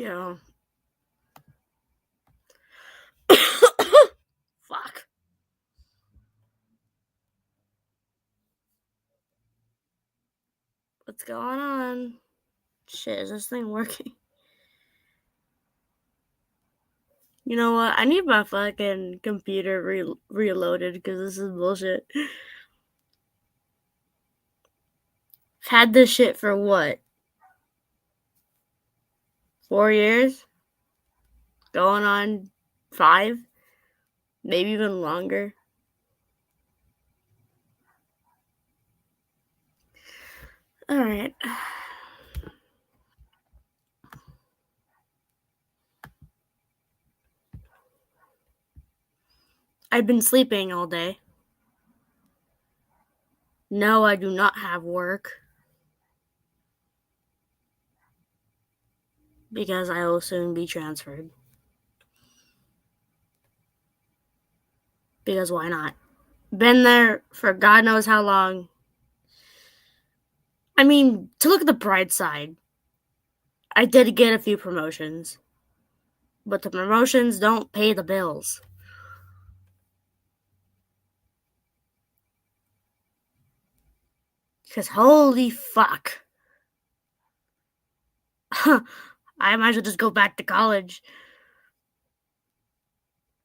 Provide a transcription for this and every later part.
Yeah. Fuck. What's going on? Shit, is this thing working? You know what? I need my fucking computer reloaded because this is bullshit. I've had this shit for what? 4 years? Going on 5? Maybe even longer. Alright. I've been sleeping all day. No, I do not have work. Because I will soon be transferred. Because why not? Been there for God knows how long. I mean, to look at the bright side, I did get a few promotions. But the promotions don't pay the bills. Because holy fuck. I might as well just go back to college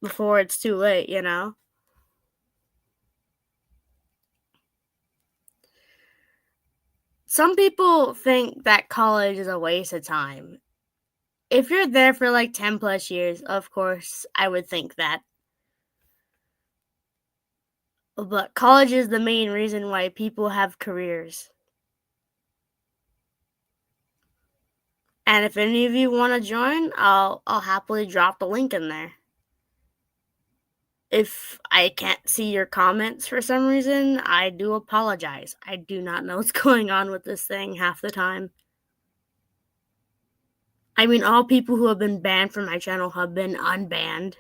before it's too late, you know? Some people think that college is a waste of time. If you're there for like 10 plus years, of course, I would think that. But college is the main reason why people have careers. And if any of you want to join, I'll happily drop the link in there. If I can't see your comments for some reason, I do apologize. I do not know what's going on with this thing half the time. I mean, all people who have been banned from my channel have been unbanned.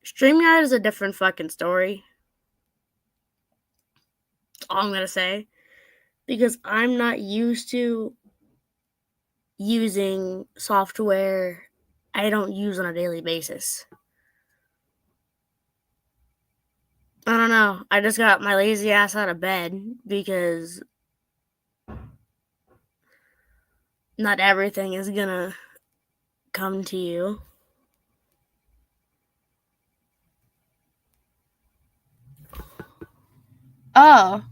StreamYard is a different fucking story. That's all I'm gonna say. Because I'm not used to using software I don't use on a daily basis. I don't know. I just got my lazy ass out of bed because not everything is gonna come to you. Oh.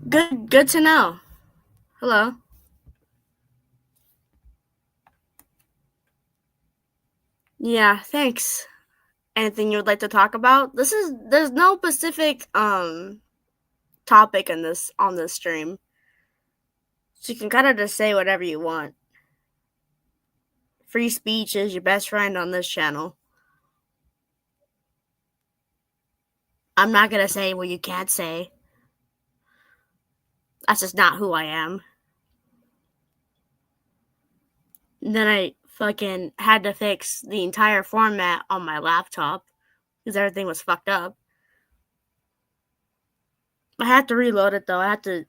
Good to know. Hello. Yeah, thanks. Anything you would like to talk about? There's no specific topic on this stream. So you can kind of just say whatever you want. Free speech is your best friend on this channel. I'm not gonna say what you can't say. That's just not who I am. And then I fucking had to fix the entire format on my laptop because everything was fucked up. I had to reload it though. I had to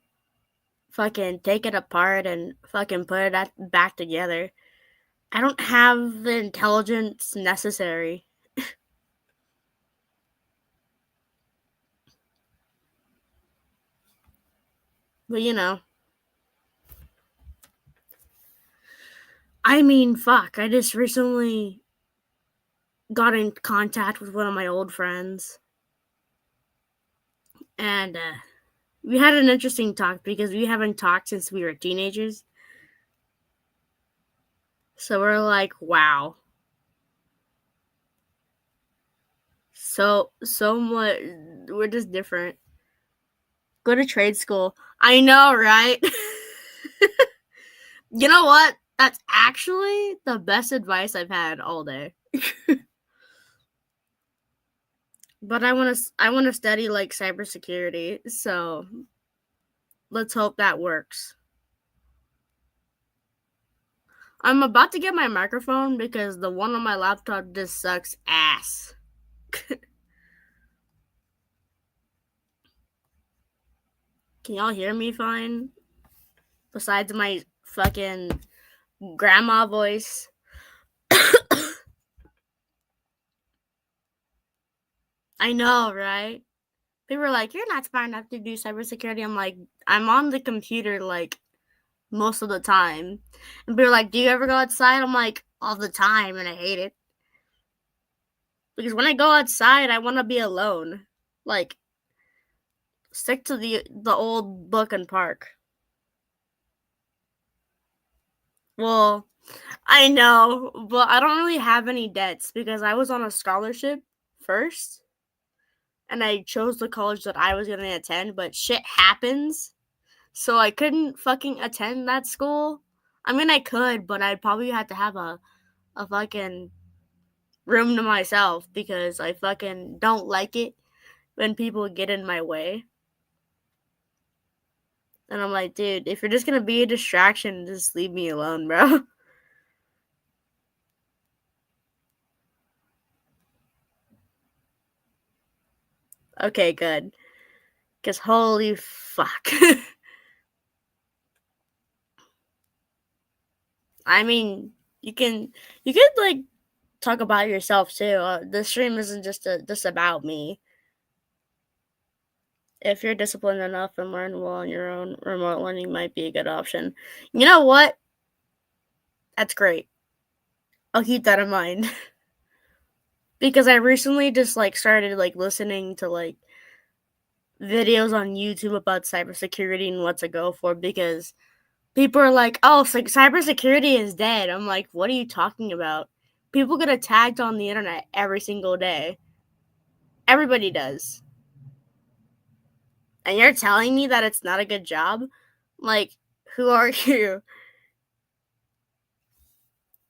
fucking take it apart and fucking put it back together. I don't have the intelligence necessary. But you know. I mean, fuck. I just recently got in contact with one of my old friends. And we had an interesting talk because we haven't talked since we were teenagers. So we're like, wow. So much. We're just different. Go to trade school. I know, right? You know what? That's actually the best advice I've had all day. But I want to study like cybersecurity, so let's hope that works. I'm about to get my microphone because the one on my laptop just sucks ass. Can y'all hear me fine? Besides my fucking grandma voice. I know, right? People are like, "You're not smart enough to do cybersecurity." I'm like, I'm on the computer like most of the time. And people are like, "Do you ever go outside?" I'm like, all the time, and I hate it. Because when I go outside, I want to be alone. Like, stick to the old book and park. Well, I know, but I don't really have any debts because I was on a scholarship first, and I chose the college that I was going to attend, but shit happens. So I couldn't fucking attend that school. I mean, I could, but I'd probably have to have a fucking room to myself because I fucking don't like it when people get in my way. And I'm like, dude, if you're just gonna be a distraction, just leave me alone, bro. Okay, good. Because holy fuck. I mean, you can you could like talk about yourself too. The stream isn't just about me. If you're disciplined enough and learn well on your own, remote learning might be a good option. You know what? That's great. I'll keep that in mind. Because I recently just like started like listening to like videos on YouTube about cybersecurity and what to go for because people are like, "Oh, cybersecurity is dead." I'm like, "What are you talking about?" People get attacked on the internet every single day. Everybody does. And you're telling me that it's not a good job? Like, who are you?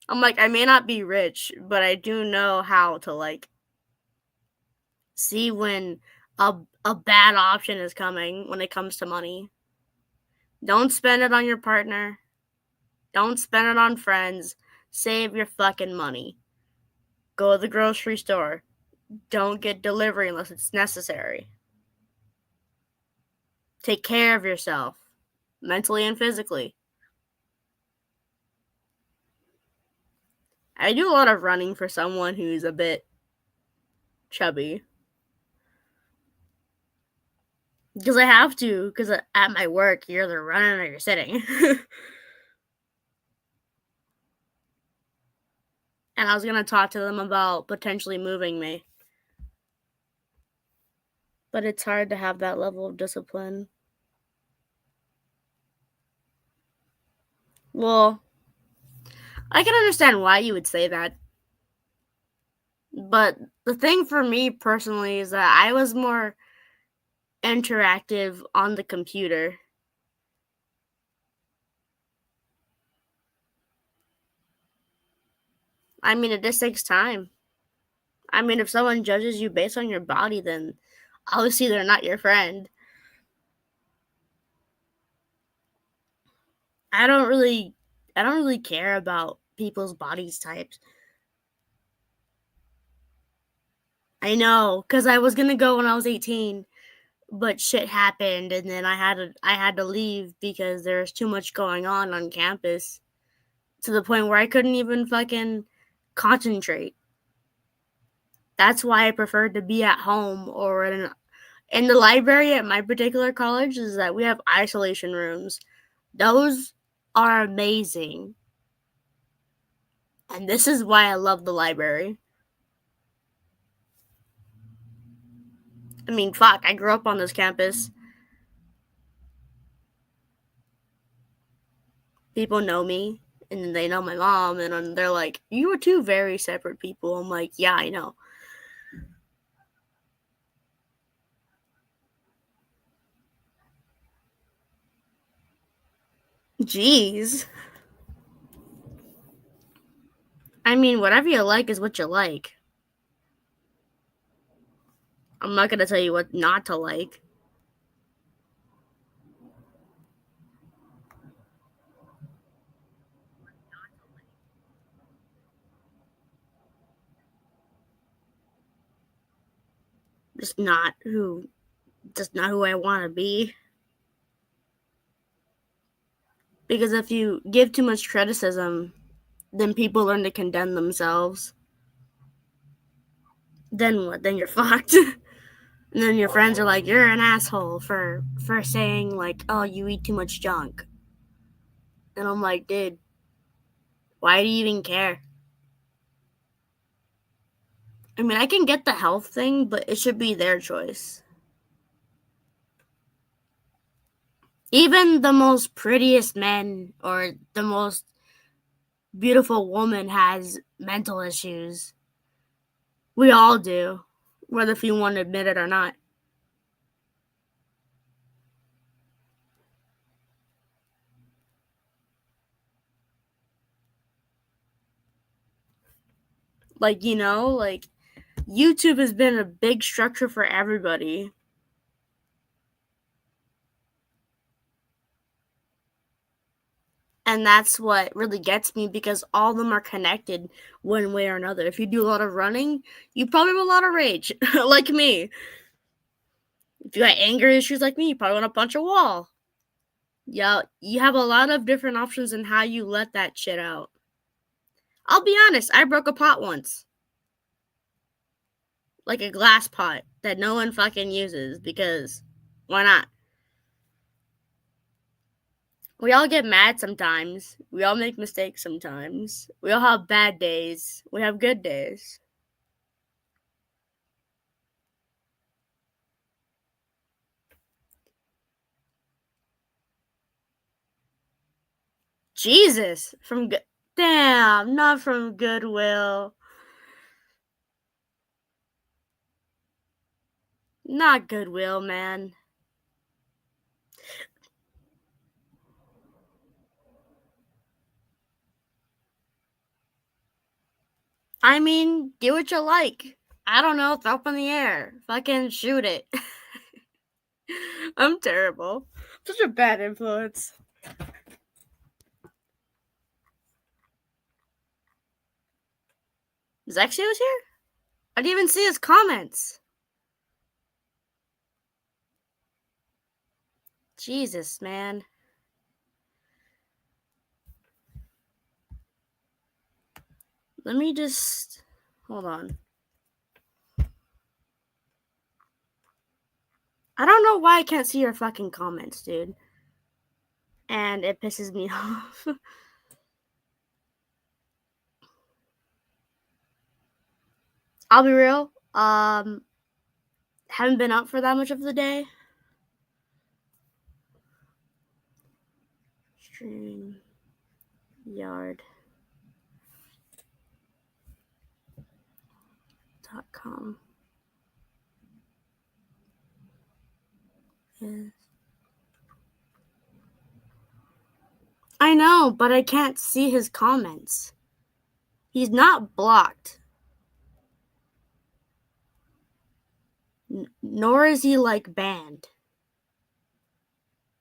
I'm like, I may not be rich, but I do know how to like see when a bad option is coming when it comes to money. Don't spend it on your partner. Don't spend it on friends. Save your fucking money. Go to the grocery store. Don't get delivery unless it's necessary. Take care of yourself, mentally and physically. I do a lot of running for someone who's a bit chubby. Because I have to, because at my work, you're either running or you're sitting. And I was going to talk to them about potentially moving me. But it's hard to have that level of discipline. Well, I can understand why you would say that. But the thing for me personally is that I was more interactive on the computer. I mean, it just takes time. I mean, if someone judges you based on your body, then obviously they're not your friend. I don't really I don't really care about people's bodies types. I know, cuz I was going to go when I was 18, but shit happened and then I had to leave because there was too much going on campus to the point where I couldn't even fucking concentrate. That's why I preferred to be at home or in the library at my particular college is that we have isolation rooms. Those are amazing. And this is why I love the library. I mean, fuck, I grew up on this campus. People know me, and they know my mom, and they're like, "You were two very separate people." I'm like, "Yeah, I know." Jeez. I mean, whatever you like is what you like. I'm not gonna tell you what not to like. Just not just not who I want to be. Because if you give too much criticism, then people learn to condemn themselves. Then what? Then you're fucked. And then your friends are like, you're an asshole for saying like, oh, you eat too much junk. And I'm like, dude, why do you even care? I mean, I can get the health thing, but it should be their choice. Even the most prettiest men or the most beautiful woman has mental issues. We all do, whether if you want to admit it or not. Like, you know, like YouTube has been a big structure for everybody. And that's what really gets me because all of them are connected one way or another. If you do a lot of running, you probably have a lot of rage, like me. If you got anger issues like me, you probably want to punch a wall. Yeah, you have a lot of different options in how you let that shit out. I'll be honest, I broke a pot once. Like a glass pot that no one fucking uses because why not? We all get mad sometimes. We all make mistakes sometimes. We all have bad days. We have good days. Jesus, from good. Damn, not from Goodwill. Not Goodwill, man. I mean, do what you like. I don't know, throw up in the air. Fucking shoot it. I'm terrible. Such a bad influence. Zexio was here? I didn't even see his comments. Jesus, man. Let me just. Hold on. I don't know why I can't see your fucking comments, dude. And it pisses me off. I'll be real. Haven't been up for that much of the day. Stream yard.com. Yes. I know, but I can't see his comments. He's not blocked. Nor is he like banned.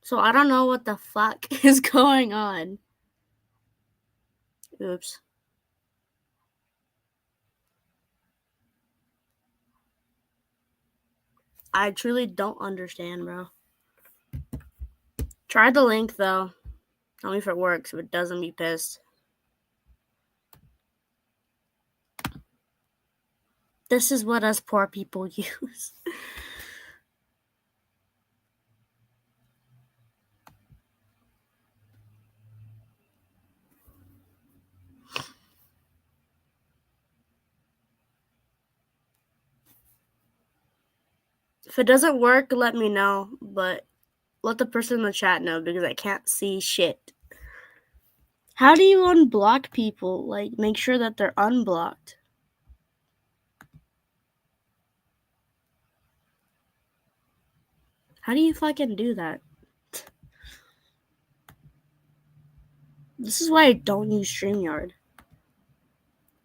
So I don't know what the fuck is going on. Oops. I truly don't understand, bro. Try the link though. Tell me if it works. If it doesn't, be pissed. This is what us poor people use. If it doesn't work, let me know. But let the person in the chat know because I can't see shit. How do you unblock people? Like, make sure that they're unblocked. How do you fucking do that? This is why I don't use StreamYard.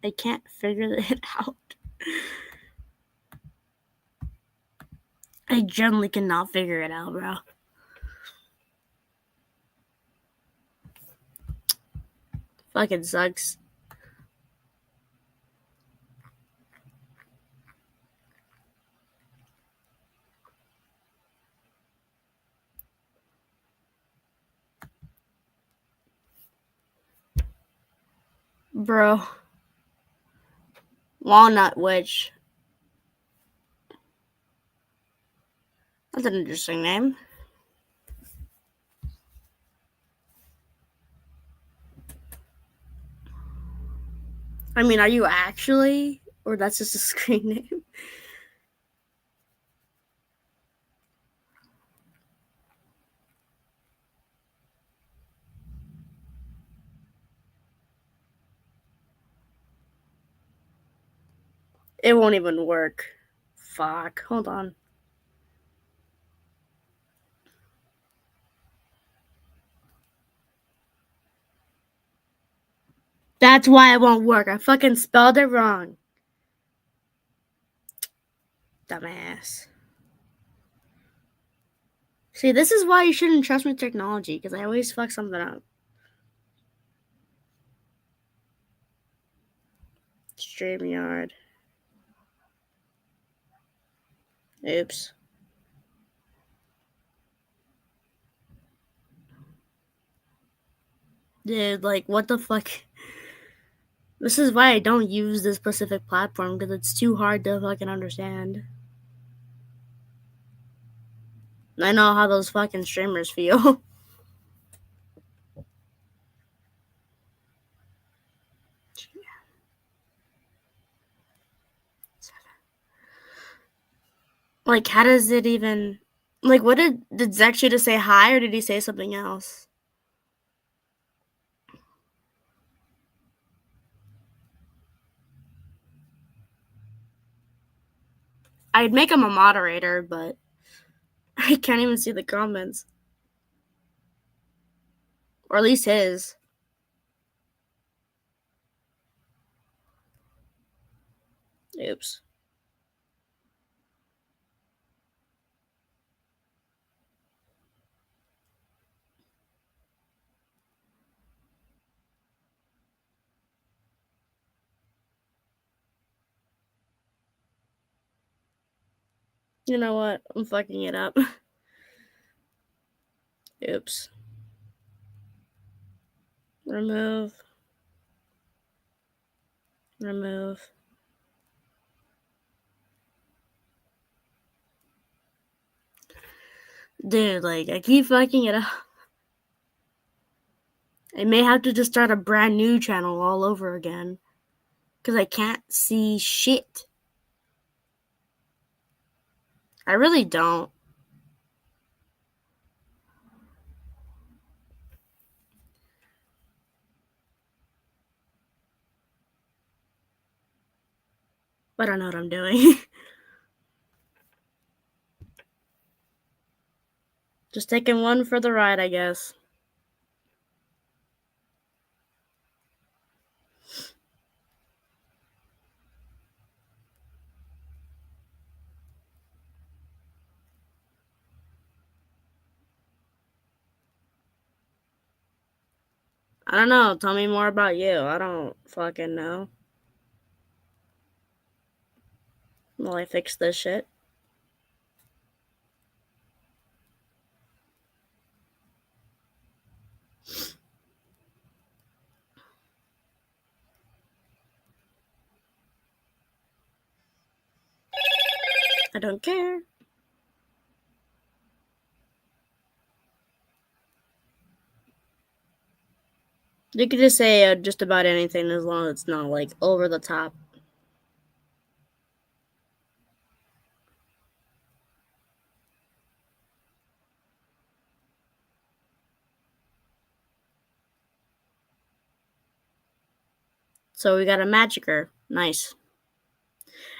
I can't figure it out. I generally cannot figure it out, bro. Fucking sucks. Bro. Walnut Witch. That's an interesting name. I mean, are you actually? Or that's just a screen name? It won't even work. Fuck. Hold on. That's why it won't work. I fucking spelled it wrong. Dumbass. See, this is why you shouldn't trust me with technology, because I always fuck something up. StreamYard. Oops. Dude, like, what the fuck? This is why I don't use this specific platform, because it's too hard to fucking understand. I know how those fucking streamers feel. Like, how does it even... Like, what did Zexy just say hi, or did he say something else? I'd make him a moderator, but I can't even see the comments. Or at least his. Oops. You know what? I'm fucking it up. Oops. Remove. Remove. Dude, like, I keep fucking it up. I may have to just start a brand new channel all over again. Because I can't see shit. I really don't. I don't know what I'm doing. Just taking one for the ride, I guess. I don't know. Tell me more about you. I don't fucking know. Will I fix this shit? I don't care. You could just say just about anything as long as it's not like over the top. So we got a magicer. Nice.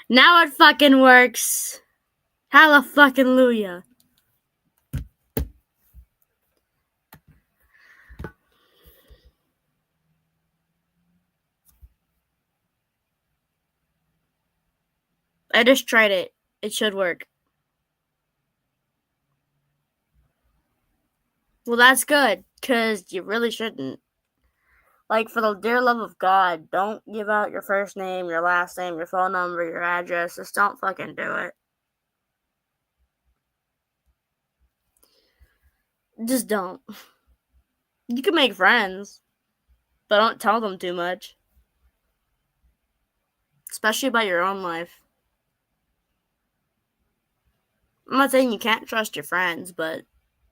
Now it fucking works. Hallelujah. I just tried it. It should work. Well, that's good, because you really shouldn't. Like, for the dear love of God, don't give out your first name, your last name, your phone number, your address. Just don't fucking do it. Just don't. You can make friends, but don't tell them too much. especially about your own life. I'm not saying you can't trust your friends, but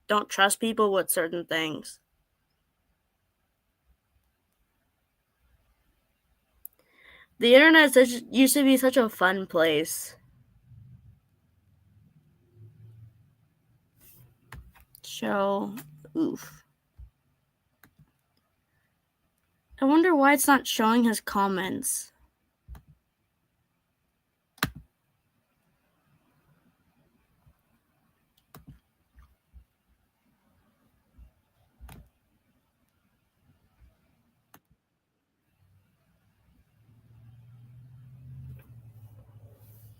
don't trust people with certain things. The internet used to be such a fun place. Oof. I wonder why it's not showing his comments.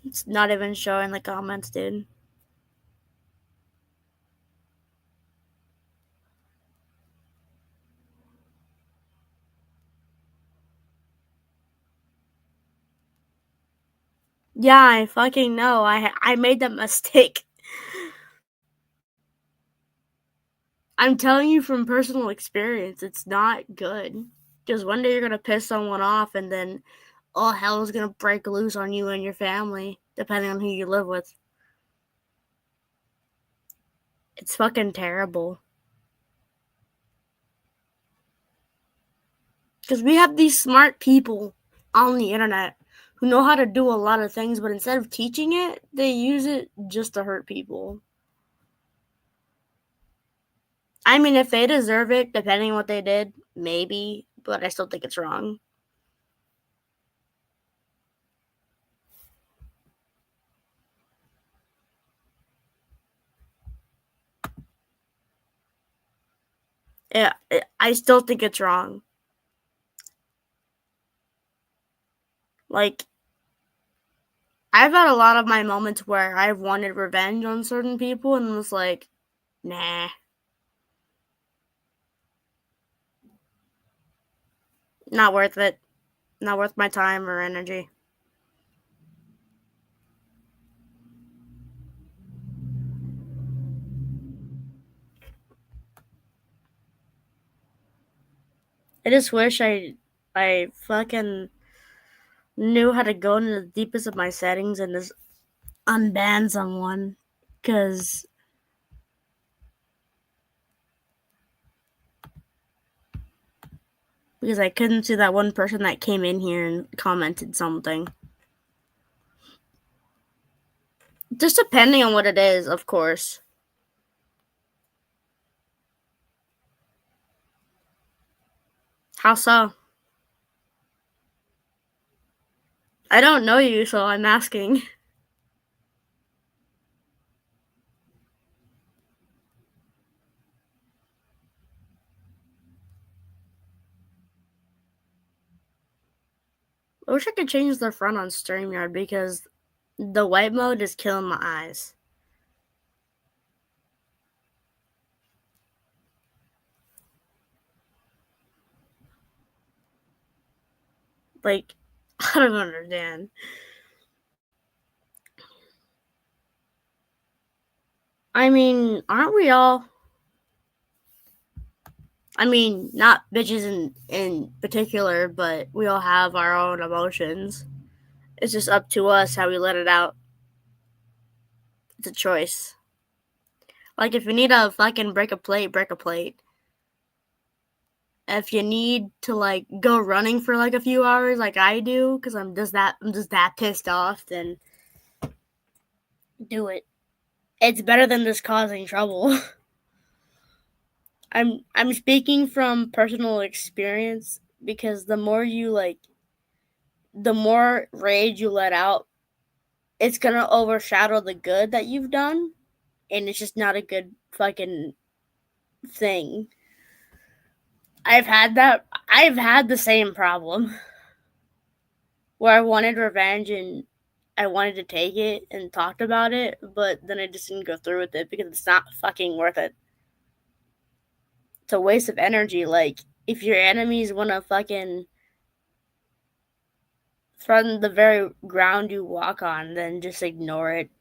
It's not even showing the comments, dude. Yeah, I fucking know. I made that mistake. I'm telling you from personal experience, it's not good. Because one day you're gonna piss someone off, and then all hell is gonna break loose on you and your family, depending on who you live with. It's fucking terrible. Because we have these smart people on the internet who know how to do a lot of things, but instead of teaching it, they use it just to hurt people. I mean, if they deserve it, depending on what they did, maybe, but I still think it's wrong. Yeah, I still think it's wrong. Like, I've had a lot of my moments where I've wanted revenge on certain people and was like, nah. Not worth it. Not worth my time or energy. I just wish I fucking knew how to go into the deepest of my settings and just unban someone. Because I couldn't see that one person that came in here and commented something. Just depending on what it is, of course. How so? I don't know you, so I'm asking. I wish I could change the front on StreamYard because the white mode is killing my eyes. Like, I don't understand. I mean, aren't we all? I mean, not bitches in particular, but we all have our own emotions. It's just up to us how we let it out. It's a choice. Like, if you need to fucking break a plate, break a plate. If you need to like go running for like a few hours, like I do, because I'm just that pissed off, then do it. It's better than just causing trouble. I'm speaking from personal experience because the more rage you let out, it's gonna overshadow the good that you've done, and it's just not a good fucking thing. I've had the same problem where I wanted revenge and I wanted to take it and talked about it, but then I just didn't go through with it because it's not fucking worth it. It's a waste of energy. Like, if your enemies want to fucking threaten the very ground you walk on, then just ignore it.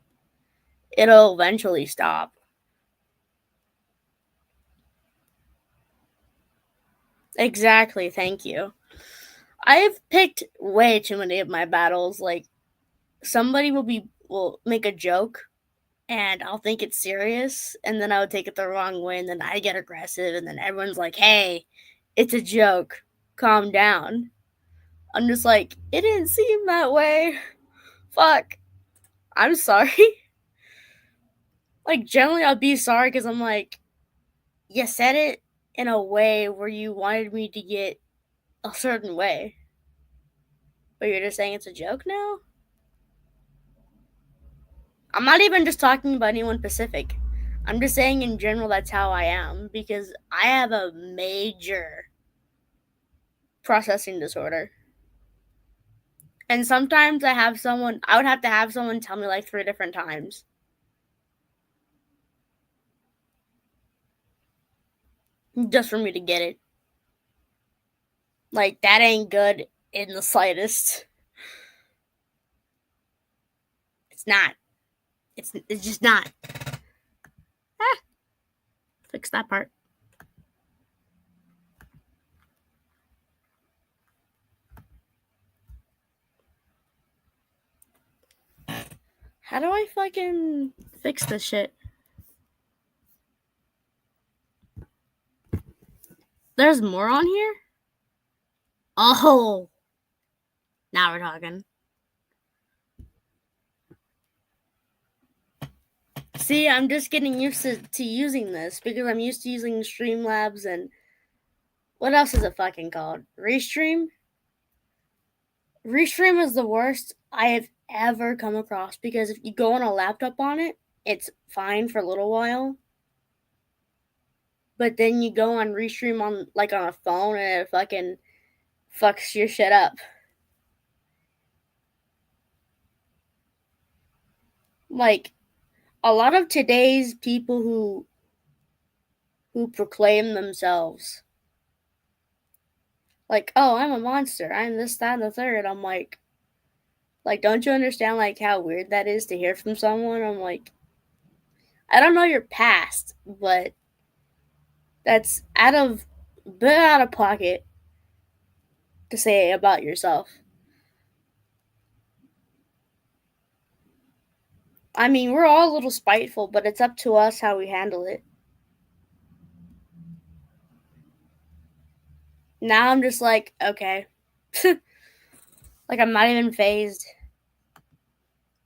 It'll eventually stop. Exactly, thank you. I've picked way too many of my battles. Like, somebody will make a joke, and I'll think it's serious, and then I would take it the wrong way, and then I get aggressive, and then everyone's like, "Hey, it's a joke. Calm down." I'm just like, it didn't seem that way. Fuck. I'm sorry. Like, generally, I'll be sorry because I'm like, you said it in a way where you wanted me to get a certain way. But you're just saying it's a joke now? I'm not even just talking about anyone specific. I'm just saying in general that's how I am because I have a major processing disorder. And sometimes I would have to have someone tell me like 3 different times. Just for me to get it. Like, that ain't good in the slightest. It's not. It's just not. Fix that part. How do I fucking fix this shit? There's more on here? Oh. Now we're talking. See, I'm just getting used to using this because I'm used to using Streamlabs and what else is it fucking called? Restream? Restream is the worst I have ever come across because if you go on a laptop on it, it's fine for a little while. But then you go on Restream on a phone and it fucking fucks your shit up. Like, a lot of today's people who proclaim themselves like, oh, I'm a monster, I'm this, that, and the third. I'm like, don't you understand like how weird that is to hear from someone? I'm like, I don't know your past, but that's bit out of pocket to say about yourself. I mean, we're all a little spiteful, but it's up to us how we handle it. Now I'm just like, okay. Like, I'm not even phased.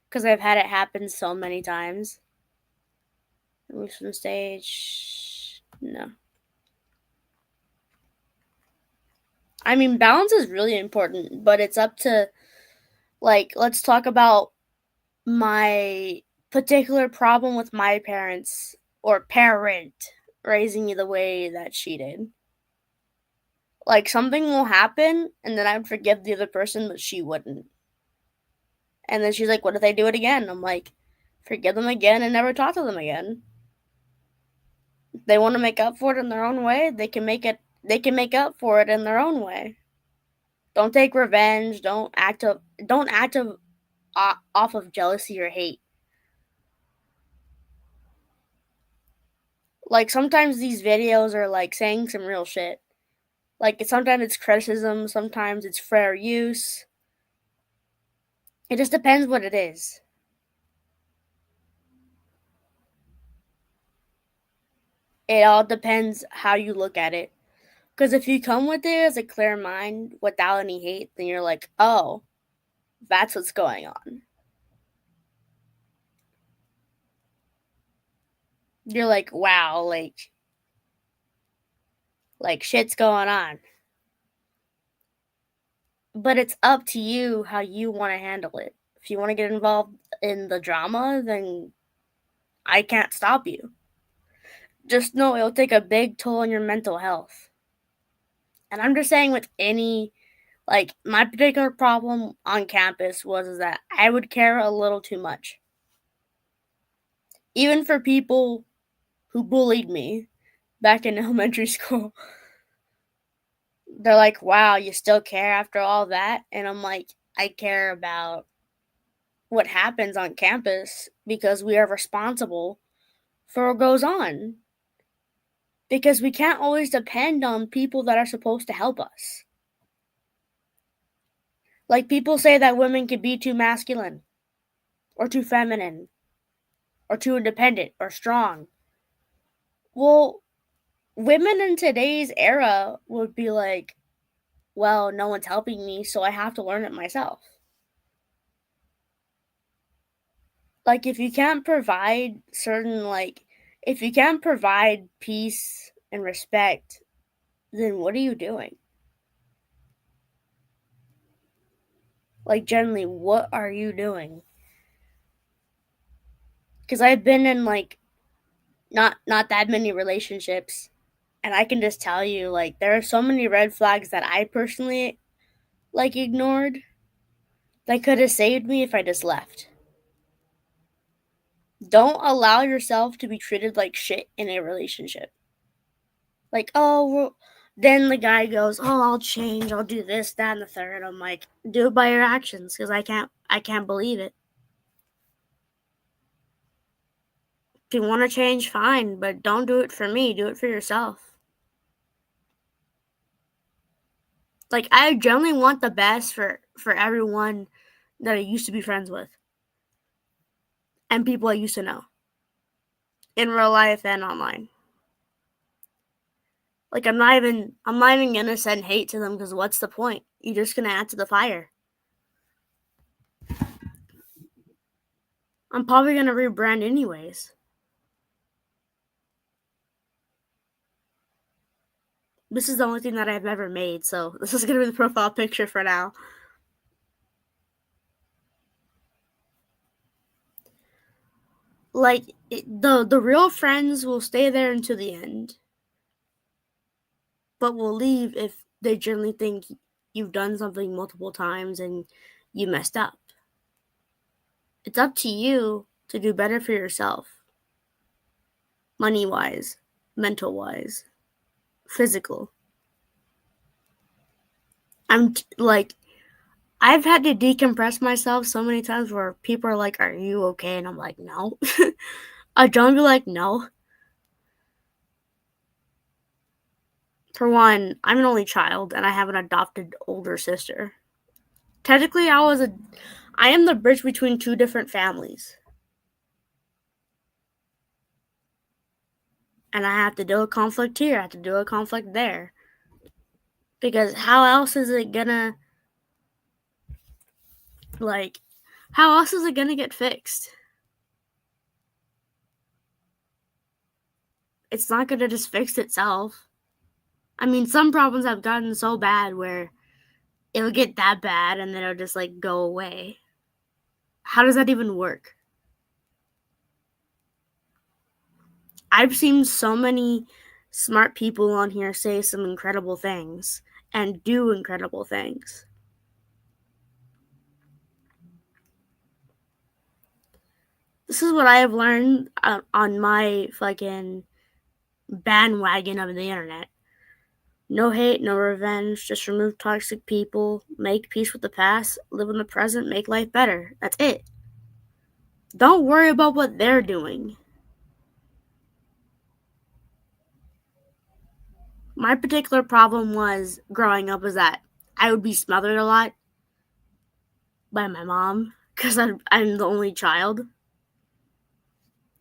Because I've had it happen so many times. Move from stage. No. I mean, balance is really important, but it's up to, like, let's talk about my particular problem with my parents or parent raising me the way that she did. Like, something will happen, and then I would forgive the other person, but she wouldn't. And then she's like, what if they do it again? I'm like, forgive them again and never talk to them again. If they want to make up for it in their own way, they can make up for it in their own way. Don't take revenge. Don't act off of jealousy or hate. Like, sometimes these videos are like saying some real shit. Like, sometimes it's criticism, sometimes it's fair use. It just depends what it is. It all depends how you look at it. Because if you come with it as a clear mind without any hate, then you're like, oh, that's what's going on. You're like, wow, like shit's going on. But it's up to you how you want to handle it. If you want to get involved in the drama, then I can't stop you. Just know it'll take a big toll on your mental health. And I'm just saying with any, like, my particular problem on campus was that I would care a little too much. Even for people who bullied me back in elementary school. They're like, wow, you still care after all that? And I'm like, I care about what happens on campus because we are responsible for what goes on. Because we can't always depend on people that are supposed to help us. Like, people say that women can be too masculine, or too feminine, or too independent, or strong. Well, women in today's era would be like, well, no one's helping me, so I have to learn it myself. Like, if you can't provide if you can't provide peace and respect, then what are you doing? Like, generally, what are you doing? Because I've been in, like, not that many relationships, and I can just tell you, like, there are so many red flags that I personally, like, ignored that could have saved me if I just left. Don't allow yourself to be treated like shit in a relationship. Like, then the guy goes, "Oh, I'll change. I'll do this, that, and the third." I'm like, do it by your actions, because I can't believe it. If you want to change, fine, but don't do it for me. Do it for yourself. Like, I generally want the best for everyone that I used to be friends with, and people I used to know, in real life and online. Like, I'm not even gonna send hate to them, because what's the point? You're just gonna add to the fire. I'm probably gonna rebrand anyways. This is the only thing that I've ever made, so this is gonna be the profile picture for now. Like, the real friends will stay there until the end, but will leave if they generally think you've done something multiple times and you messed up. It's up to you to do better for yourself, money wise, mental wise, physical. Like, I've had to decompress myself so many times where people are like, "Are you okay?" And I'm like, "No." I don't be like, "No." For one, I'm an only child and I have an adopted older sister. Technically, I am the bridge between two different families. And I have to deal with conflict here, I have to deal with conflict there. Because how else is it gonna, like, how else is it gonna get fixed? It's not gonna just fix itself. I mean, some problems have gotten so bad where it'll get that bad and then it'll just, like, go away. How does that even work? I've seen so many smart people on here say some incredible things and do incredible things. This is what I have learned on my fucking bandwagon of the internet. No hate, no revenge, just remove toxic people, make peace with the past, live in the present, make life better. That's it. Don't worry about what they're doing. My particular problem was growing up was that I would be smothered a lot by my mom because I'm the only child.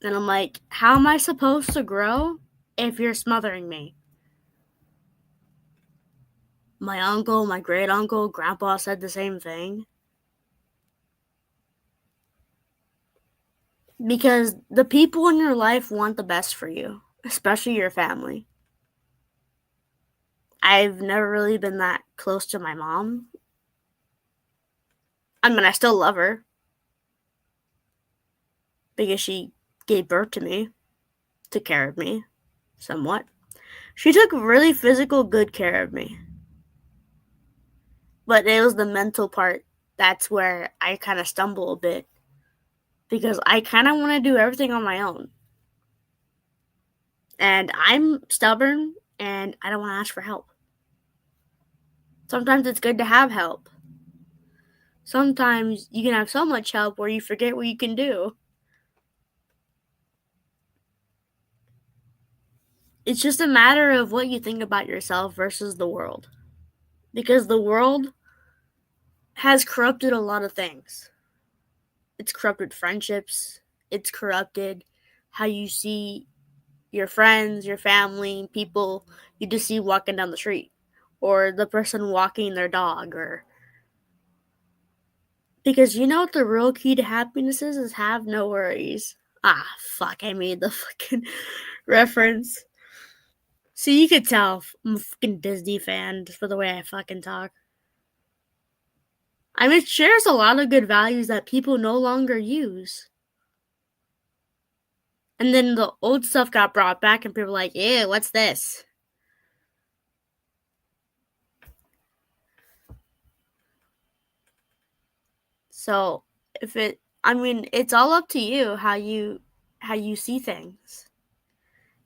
And I'm like, how am I supposed to grow if you're smothering me? My uncle, my great uncle, grandpa said the same thing. Because the people in your life want the best for you, especially your family. I've never really been that close to my mom. I mean, I still love her because she gave birth to me, took care of me somewhat. She took really physical, good care of me. But it was the mental part that's where I kind of stumble a bit because I kind of want to do everything on my own. And I'm stubborn and I don't want to ask for help. Sometimes it's good to have help. Sometimes you can have so much help where you forget what you can do. It's just a matter of what you think about yourself versus the world. Because the world has corrupted a lot of things. It's corrupted friendships. It's corrupted how you see your friends, your family, people you just see walking down the street, or the person walking their dog, or because you know what the real key to happiness is have no worries. Ah, fuck! I made the fucking reference. So you could tell I'm a fucking Disney fan just for the way I fucking talk. I mean, it shares a lot of good values that people no longer use. And then the old stuff got brought back, and people were like, ew, what's this? So it's all up to you how you see things.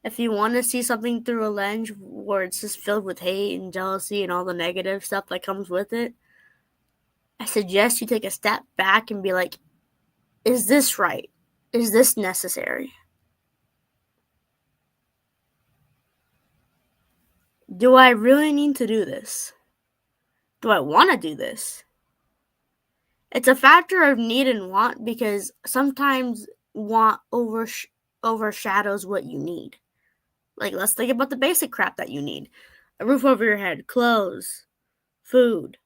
If you want to see something through a lens where it's just filled with hate and jealousy and all the negative stuff that comes with it, I suggest you take a step back and be like, is this right? Is this necessary? Do I really need to do this? Do I want to do this? It's a factor of need and want because sometimes want overshadows what you need. Like, let's think about the basic crap that you need: a roof over your head, clothes, food.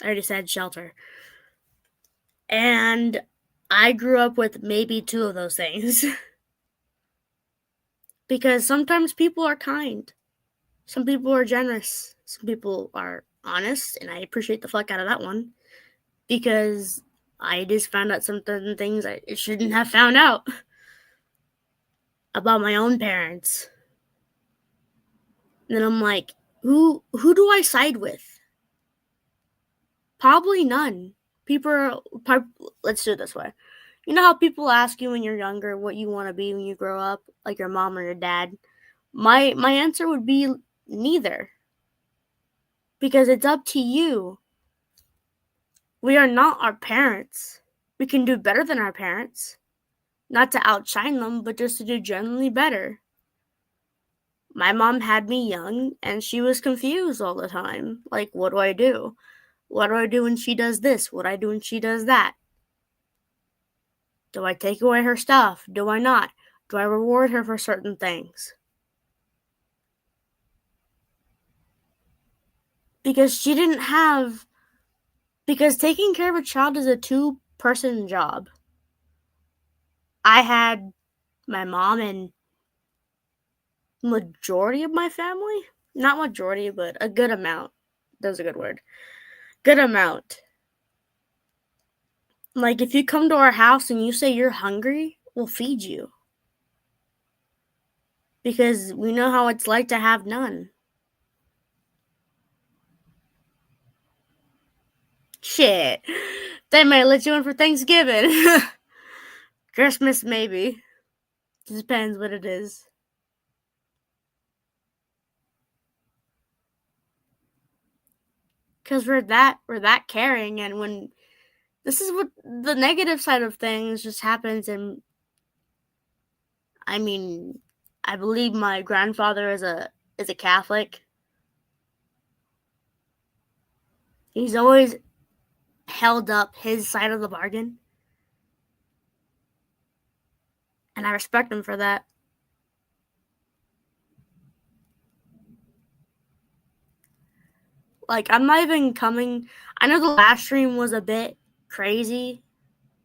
I already said shelter. And I grew up with maybe two of those things. Because sometimes people are kind. Some people are generous. Some people are honest, and I appreciate the fuck out of that one. Because I just found out some certain things I shouldn't have found out about my own parents. And then I'm like, who do I side with? Probably none. Let's do it this way. You know how people ask you when you're younger what you want to be when you grow up, like your mom or your dad? My answer would be neither. Because it's up to you. We are not our parents. We can do better than our parents. Not to outshine them, but just to do generally better. My mom had me young, and she was confused all the time. Like, what do I do? What do I do when she does this? What do I do when she does that? Do I take away her stuff? Do I not? Do I reward her for certain things? Because she didn't have... Because taking care of a child is a two-person job. I had my mom and majority of my family. Not majority, but a good amount. That's a good word. Good amount. Like, if you come to our house and you say you're hungry, we'll feed you. Because we know how it's like to have none. Shit. They might let you in for Thanksgiving. Christmas, maybe. Just depends what it is. Because we're that caring, and when this is what the negative side of things just happens. And I mean, I believe my grandfather is a Catholic. He's always held up his side of the bargain, and I respect him for that. Like, I'm not even coming... I know the last stream was a bit crazy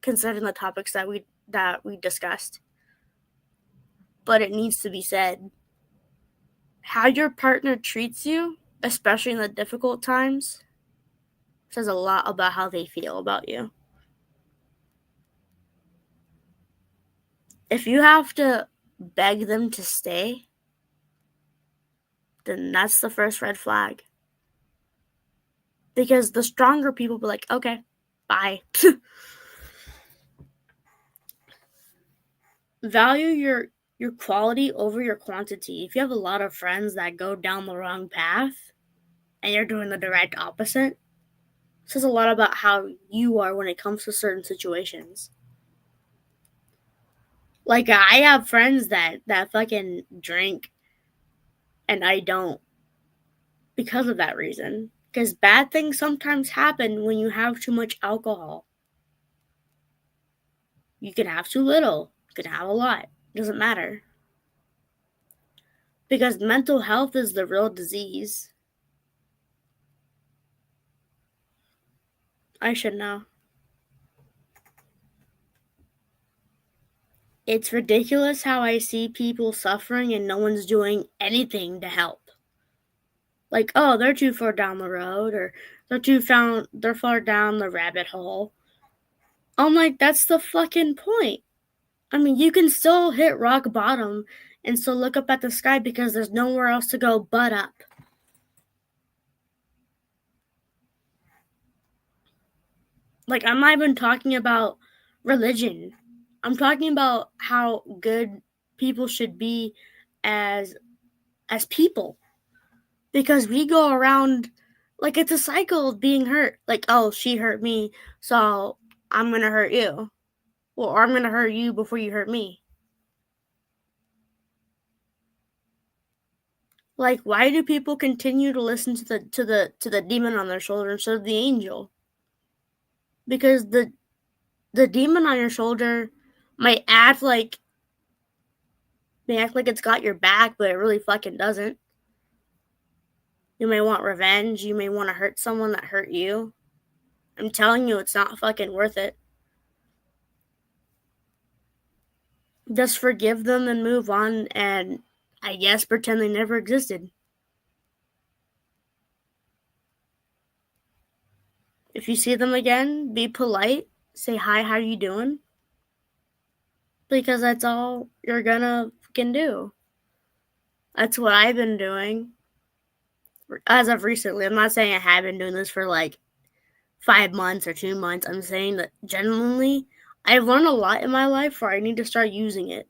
considering the topics that we discussed, but it needs to be said. How your partner treats you, especially in the difficult times, says a lot about how they feel about you. If you have to beg them to stay, then that's the first red flag. Because the stronger people be like, okay, bye. Value your quality over your quantity. If you have a lot of friends that go down the wrong path and you're doing the direct opposite, it says a lot about how you are when it comes to certain situations. Like, I have friends that fucking drink and I don't. because of that reason. Because bad things sometimes happen when you have too much alcohol. You can have too little, you can have a lot. It doesn't matter. Because mental health is the real disease. I should know. It's ridiculous how I see people suffering and no one's doing anything to help. Like, oh, they're too far down the road, or they're far down the rabbit hole. I'm like, that's the fucking point. I mean, you can still hit rock bottom and still look up at the sky because there's nowhere else to go but up. Like, I'm not even talking about religion. I'm talking about how good people should be as people. Because we go around like it's a cycle of being hurt. Like, oh, she hurt me, so I'm gonna hurt you. Or I'm gonna hurt you before you hurt me. Like, why do people continue to listen to the demon on their shoulder instead of the angel? Because the demon on your shoulder might act like it's got your back, but it really fucking doesn't. You may want revenge. You may want to hurt someone that hurt you. I'm telling you, it's not fucking worth it. Just forgive them and move on, and I guess pretend they never existed. If you see them again, be polite. Say hi, how you doing? Because that's all you're gonna fucking do. That's what I've been doing. As of recently. I'm not saying I have been doing this for like 5 months or 2 months. I'm saying that genuinely, I've learned a lot in my life where I need to start using it.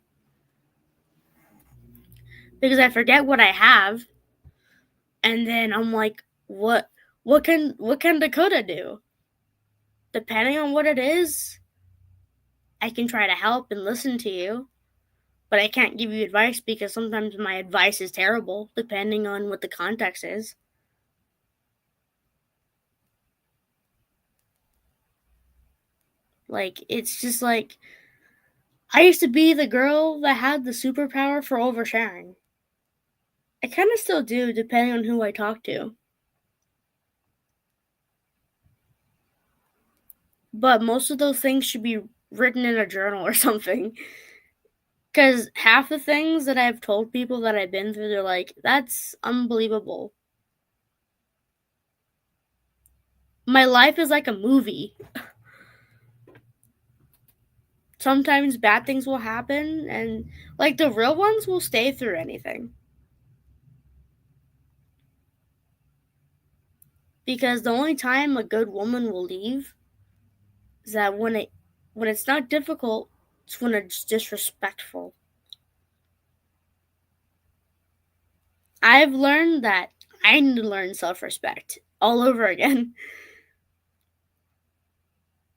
Because I forget what I have, and then I'm like, what can Dakota do? Depending on what it is, I can try to help and listen to you, but I can't give you advice because sometimes my advice is terrible, depending on what the context is. Like, it's just like, I used to be the girl that had the superpower for oversharing. I kind of still do, depending on who I talk to. But most of those things should be written in a journal or something. Because half the things that I've told people that I've been through, they're like, that's unbelievable. My life is like a movie. Sometimes bad things will happen, and like the real ones will stay through anything. Because the only time a good woman will leave is that when it's not difficult, it's when it's disrespectful. I've learned that I need to learn self-respect all over again.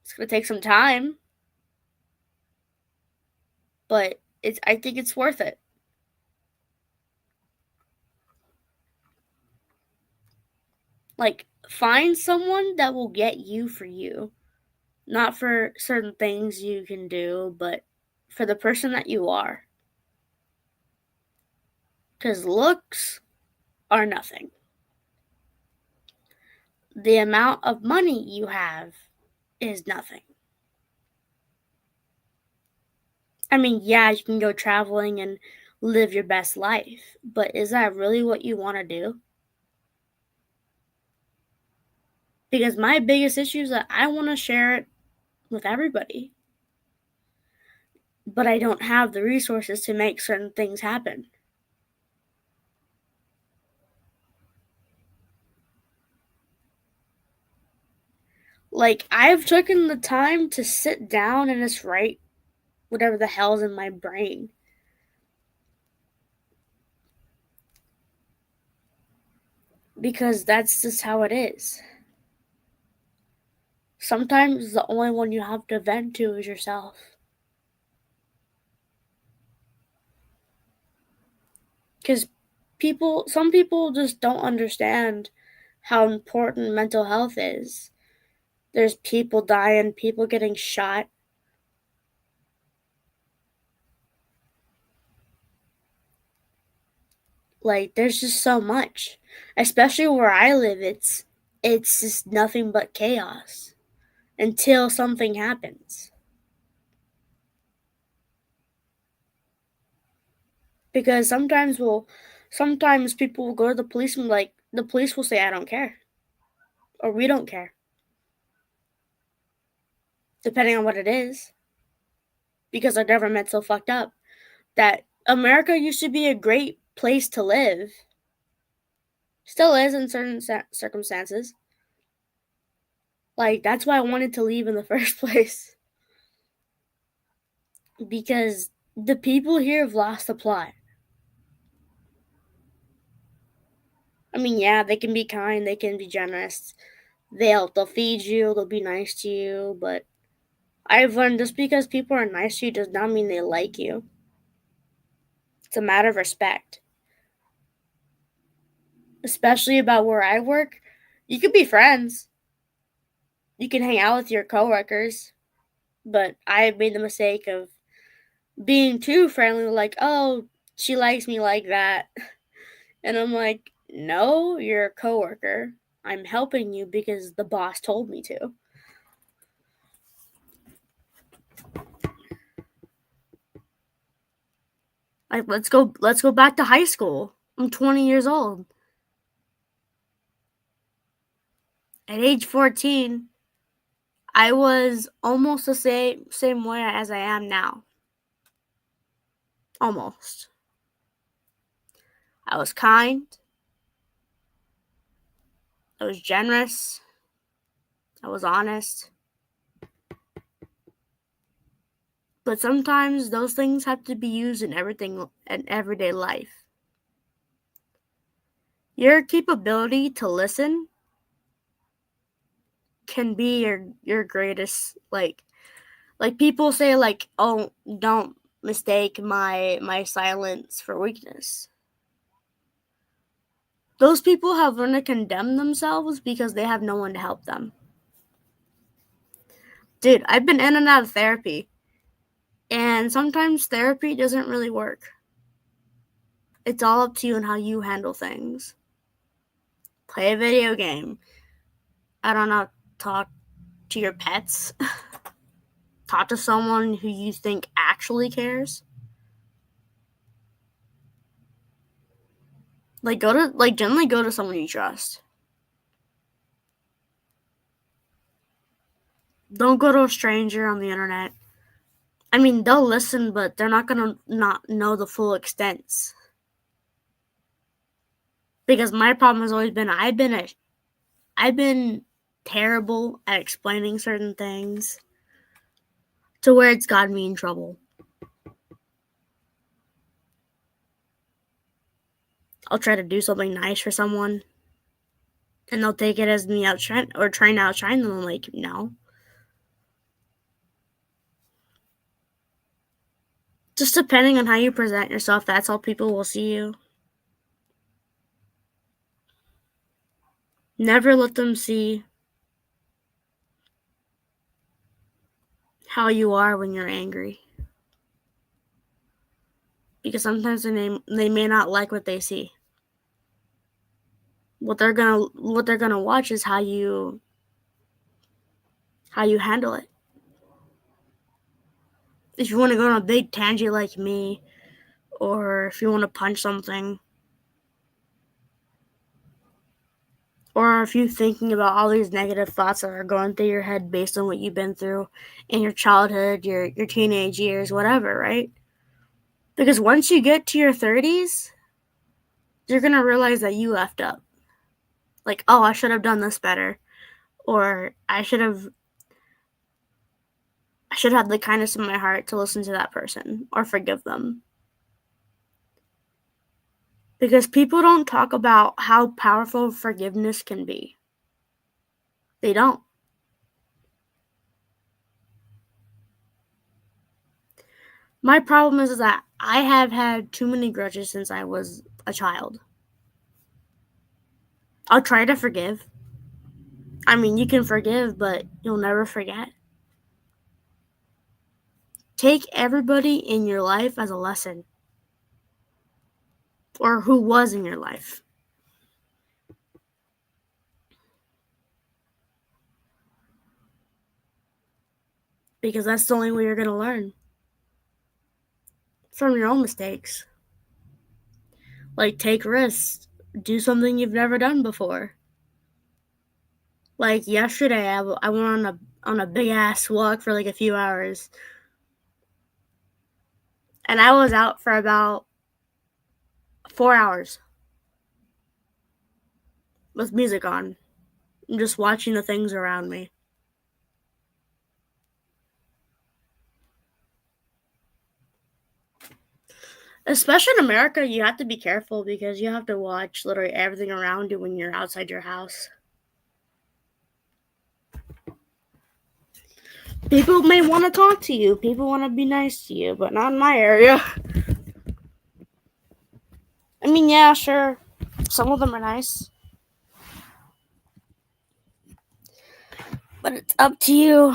It's gonna take some time, but I think it's worth it. Like, find someone that will get you for you. Not for certain things you can do, but for the person that you are. Because looks are nothing. The amount of money you have is nothing. I mean, yeah, you can go traveling and live your best life, but is that really what you want to do? Because my biggest issue is that I want to share it with everybody, but I don't have the resources to make certain things happen. Like, I've taken the time to sit down and just write whatever the hell's in my brain. Because that's just how it is. Sometimes the only one you have to vent to is yourself. Because some people just don't understand how important mental health is. There's people dying, people getting shot. Like, there's just so much. Especially where I live, it's just nothing but chaos until something happens. Because sometimes people will go to the police and like the police will say I don't care or we don't care, depending on what it is. Because our government's so fucked up that America used to be a great place to live. Still is in certain circumstances. Like, that's why I wanted to leave in the first place. Because the people here have lost the plot. I mean, yeah, they can be kind, they can be generous. They'll feed you, they'll be nice to you, but I've learned just because people are nice to you does not mean they like you. It's a matter of respect. Especially about where I work. You could be friends. You can hang out with your coworkers. But I made the mistake of being too friendly, like, oh, she likes me like that. And I'm like, no, you're a coworker. I'm helping you because the boss told me to. Like, let's go back to high school. I'm 20 years old. At age 14, I was almost the same way as I am now. Almost. I was kind. I was generous. I was honest. But sometimes those things have to be used in everyday life. Your capability to listen can be your greatest, like people say, like, oh, don't mistake my silence for weakness. Those people have learned to condemn themselves because they have no one to help them. Dude, I've been in and out of therapy, and sometimes therapy doesn't really work. It's all up to you and how you handle things. Play a video game. I don't know, talk to your pets. Talk to someone who you think actually cares. Like, generally go to someone you trust. Don't go to a stranger on the internet. I mean, they'll listen, but they're not gonna not know the full extents. Because my problem has always been I've been terrible at explaining certain things to where it's gotten me in trouble. I'll try to do something nice for someone, and they'll take it as me trying to outshine them. I'm like, no. Just depending on how you present yourself, that's how people will see you. Never let them see how you are when you're angry. Because sometimes they may not like what they see. What they're gonna watch is how you handle it. If you want to go on a big tangent like me, or if you want to punch something, or if you're thinking about all these negative thoughts that are going through your head based on what you've been through in your childhood, your teenage years, whatever, right? Because once you get to your 30s, you're going to realize that you effed up. Like, oh, I should have done this better. Or I should have the kindness in my heart to listen to that person or forgive them. Because people don't talk about how powerful forgiveness can be. They don't. My problem is that I have had too many grudges since I was a child. I'll try to forgive. I mean, you can forgive, but you'll never forget. Take everybody in your life as a lesson, or who was in your life. Because that's the only way you're going to learn from your own mistakes. Like, take risks. Do something you've never done before. Like, yesterday, I went on a big-ass walk for, like, a few hours. And I was out for about 4 hours with music on. And just watching the things around me. Especially in America, you have to be careful because you have to watch literally everything around you when you're outside your house. People may want to talk to you. People want to be nice to you, but not in my area. I mean, yeah, sure. Some of them are nice. But it's up to you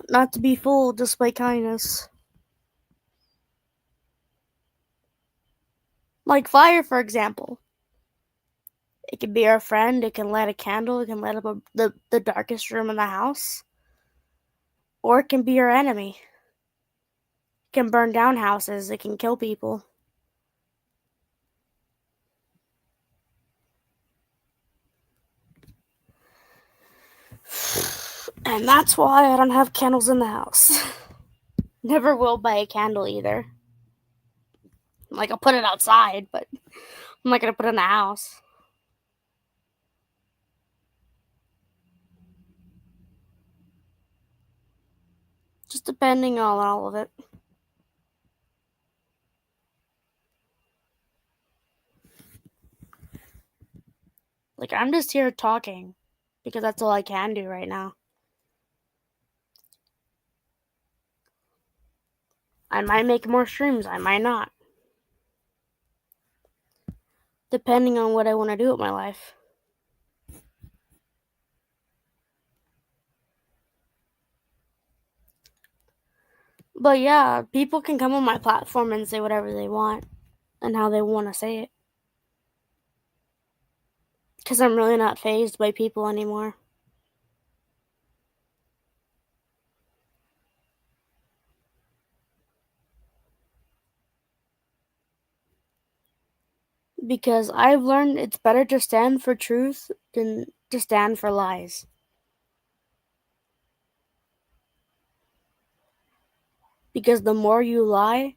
not to be fooled just by kindness. Like fire, for example. It can be our friend, it can light a candle, it can light up the darkest room in the house. Or it can be your enemy. It can burn down houses, it can kill people. And that's why I don't have candles in the house. Never will buy a candle either. Like, I'll put it outside, but I'm not gonna put it in the house. Just depending on all of it. Like, I'm just here talking because that's all I can do right now. I might make more streams, I might not. Depending on what I want to do with my life. But yeah, people can come on my platform and say whatever they want and how they want to say it. Because I'm really not fazed by people anymore. Because I've learned it's better to stand for truth than to stand for lies. Because the more you lie,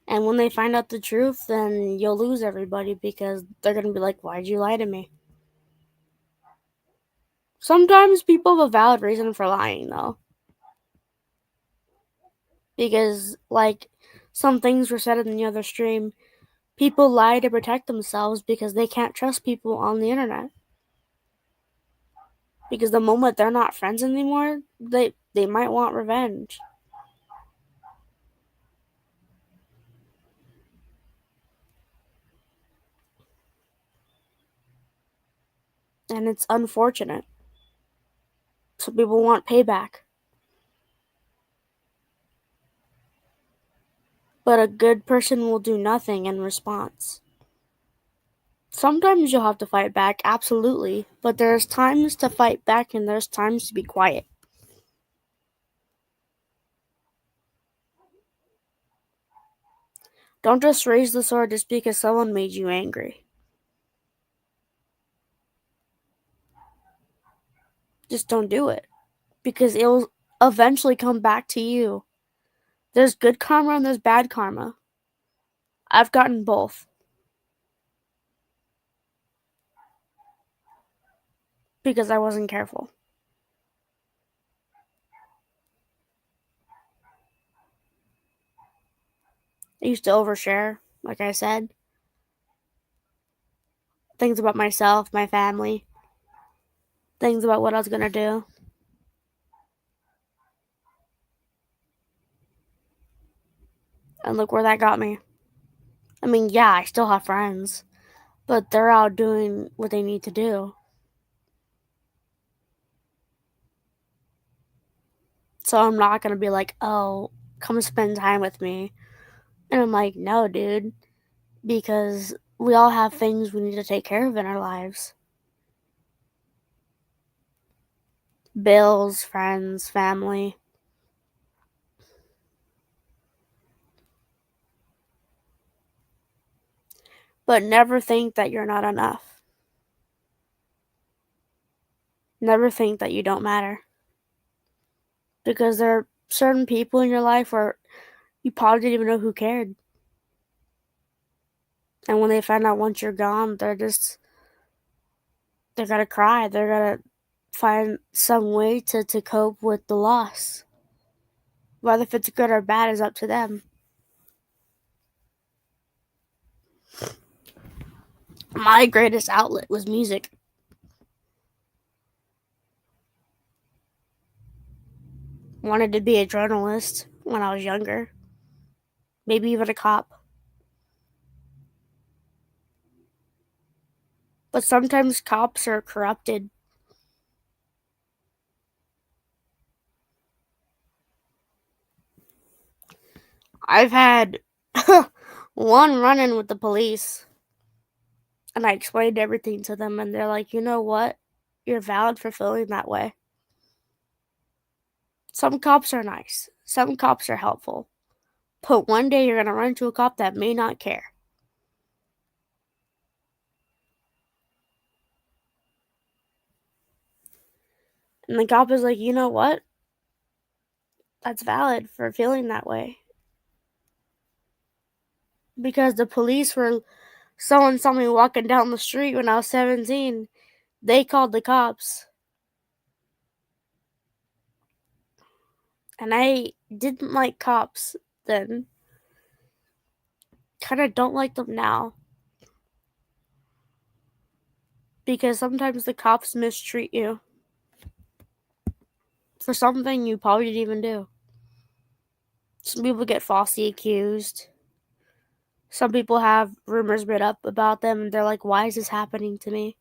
and when they find out the truth, then you'll lose everybody because they're going to be like, why'd you lie to me? Sometimes people have a valid reason for lying, though. Because, like, some things were said in the other stream, people lie to protect themselves because they can't trust people on the internet. Because the moment they're not friends anymore, they might want revenge. And it's unfortunate. So people want payback. But a good person will do nothing in response. Sometimes you'll have to fight back, absolutely, but there's times to fight back and there's times to be quiet. Don't just raise the sword just because someone made you angry. Just don't do it, because it'll eventually come back to you. There's good karma and there's bad karma. I've gotten both. Because I wasn't careful. I used to overshare, like I said. Things about myself, my family. Things about what I was gonna do. And look where that got me. I mean, yeah, I still have friends, but they're out doing what they need to do. So I'm not going to be like, oh, come spend time with me. And I'm like, no, dude, because we all have things we need to take care of in our lives. Bills, friends, family. But never think that you're not enough. Never think that you don't matter. Because there are certain people in your life where you probably didn't even know who cared. And when they find out once you're gone, they're gonna cry. They're gonna find some way to cope with the loss. Whether if it's good or bad is up to them. My greatest outlet was music. Wanted to be a journalist when I was younger. Maybe even a cop. But sometimes cops are corrupted. I've had one run in with the police, and I explained everything to them, and they're like, you know what? You're valid for feeling that way. Some cops are nice, some cops are helpful. But one day you're going to run into a cop that may not care. And the cop is like, you know what? That's valid for feeling that way. Because the police were, someone saw me walking down the street when I was 17. They called the cops. And I didn't like cops then. Kind of don't like them now. Because sometimes the cops mistreat you for something you probably didn't even do. Some people get falsely accused. Some people have rumors made up about them, and they're like, why is this happening to me?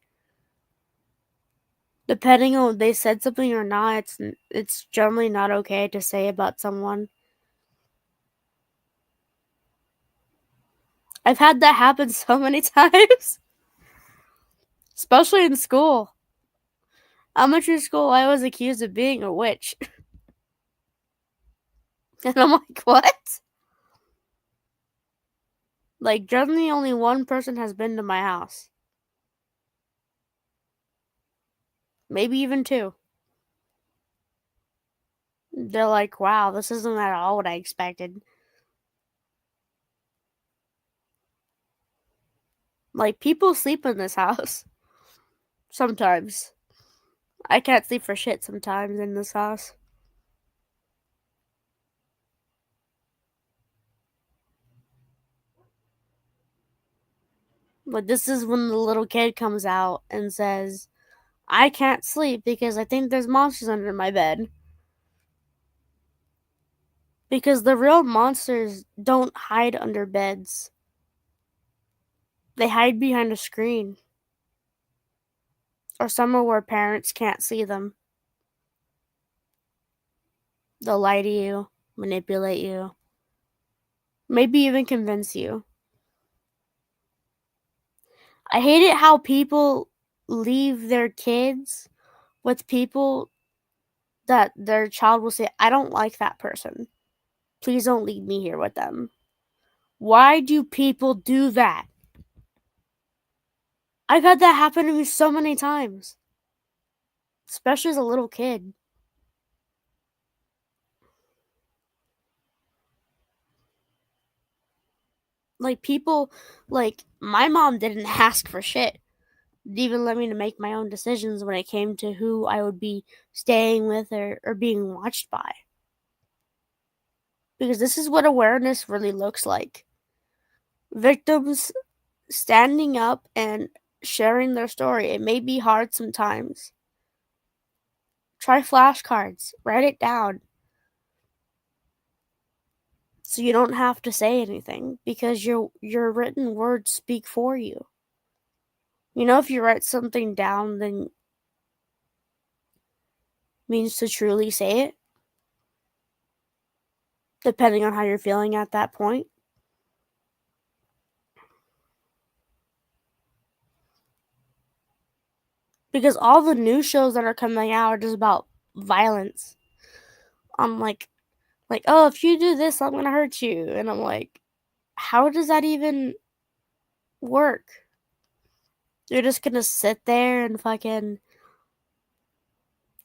Depending on if they said something or not, it's generally not okay to say about someone. I've had that happen so many times. Especially in school. Elementary school, I was accused of being a witch. And I'm like, what? Like, generally only one person has been to my house. Maybe even two. They're like, wow, this isn't at all what I expected. Like, people sleep in this house. Sometimes. I can't sleep for shit sometimes in this house. But this is when the little kid comes out and says, I can't sleep because I think there's monsters under my bed. Because the real monsters don't hide under beds. They hide behind a screen. Or somewhere where parents can't see them. They'll lie to you, manipulate you, maybe even convince you. I hate it how people leave their kids with people that their child will say, I don't like that person. Please don't leave me here with them. Why do people do that? I've had that happen to me so many times. Especially as a little kid. Like, people, like, my mom didn't ask for shit. Didn't even let me to make my own decisions when it came to who I would be staying with or being watched by. Because this is what awareness really looks like. Victims standing up and sharing their story. It may be hard sometimes. Try flashcards. Write it down. So you don't have to say anything because your written words speak for you. You know, if you write something down, then means to truly say it. depending on how you're feeling at that point. Because all the new shows that are coming out are just about violence. I'm like, oh, if you do this, I'm gonna hurt you. And I'm like, how does that even work? You're just gonna sit there and fucking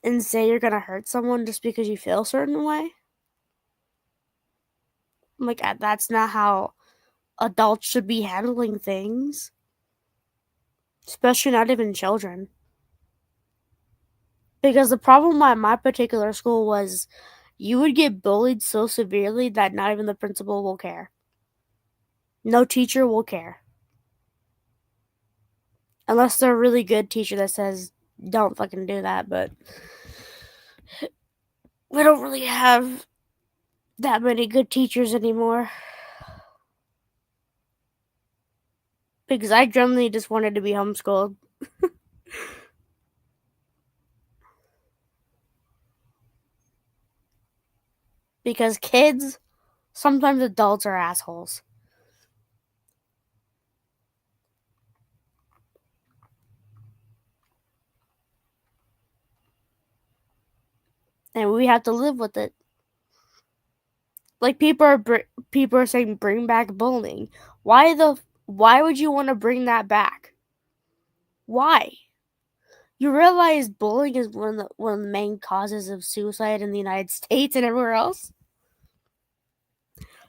and say you're gonna hurt someone just because you feel a certain way? I'm like, that's not how adults should be handling things, especially not even children. Because the problem at my particular school was you would get bullied so severely that not even the principal will care. No teacher will care. Unless they're a really good teacher that says, don't fucking do that, but we don't really have that many good teachers anymore. Because I generally just wanted to be homeschooled. Because kids, sometimes adults are assholes. And we have to live with it. Like people are saying bring back bullying. Why would you want to bring that back? Why? You realize bullying is one of the main causes of suicide in the United States and everywhere else?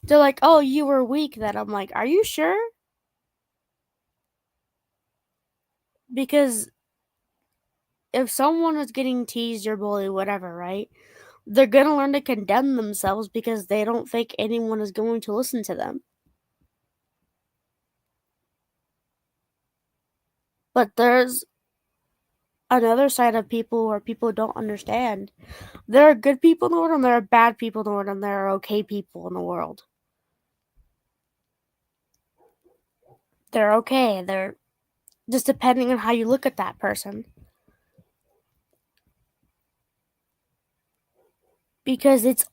They're like, "Oh, you were weak then." I'm like, "Are you sure?" Because if someone is getting teased or bullied, whatever, right? They're gonna learn to condemn themselves because they don't think anyone is going to listen to them. But there's another side of people where people don't understand. There are good people in the world and there are bad people in the world and there are okay people in the world. They're okay. They're just depending on how you look at that person. Because it's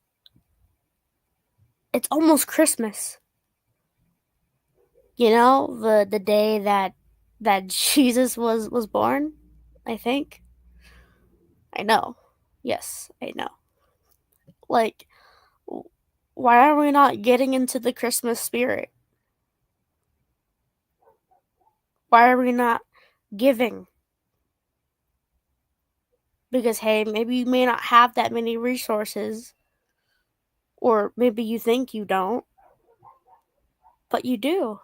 almost Christmas. You know, the day that Jesus was born, I think. I know. Yes, I know. Like, why are we not getting into the Christmas spirit? Why are we not giving? Because, hey, maybe you may not have that many resources, or maybe you think you don't, but you do.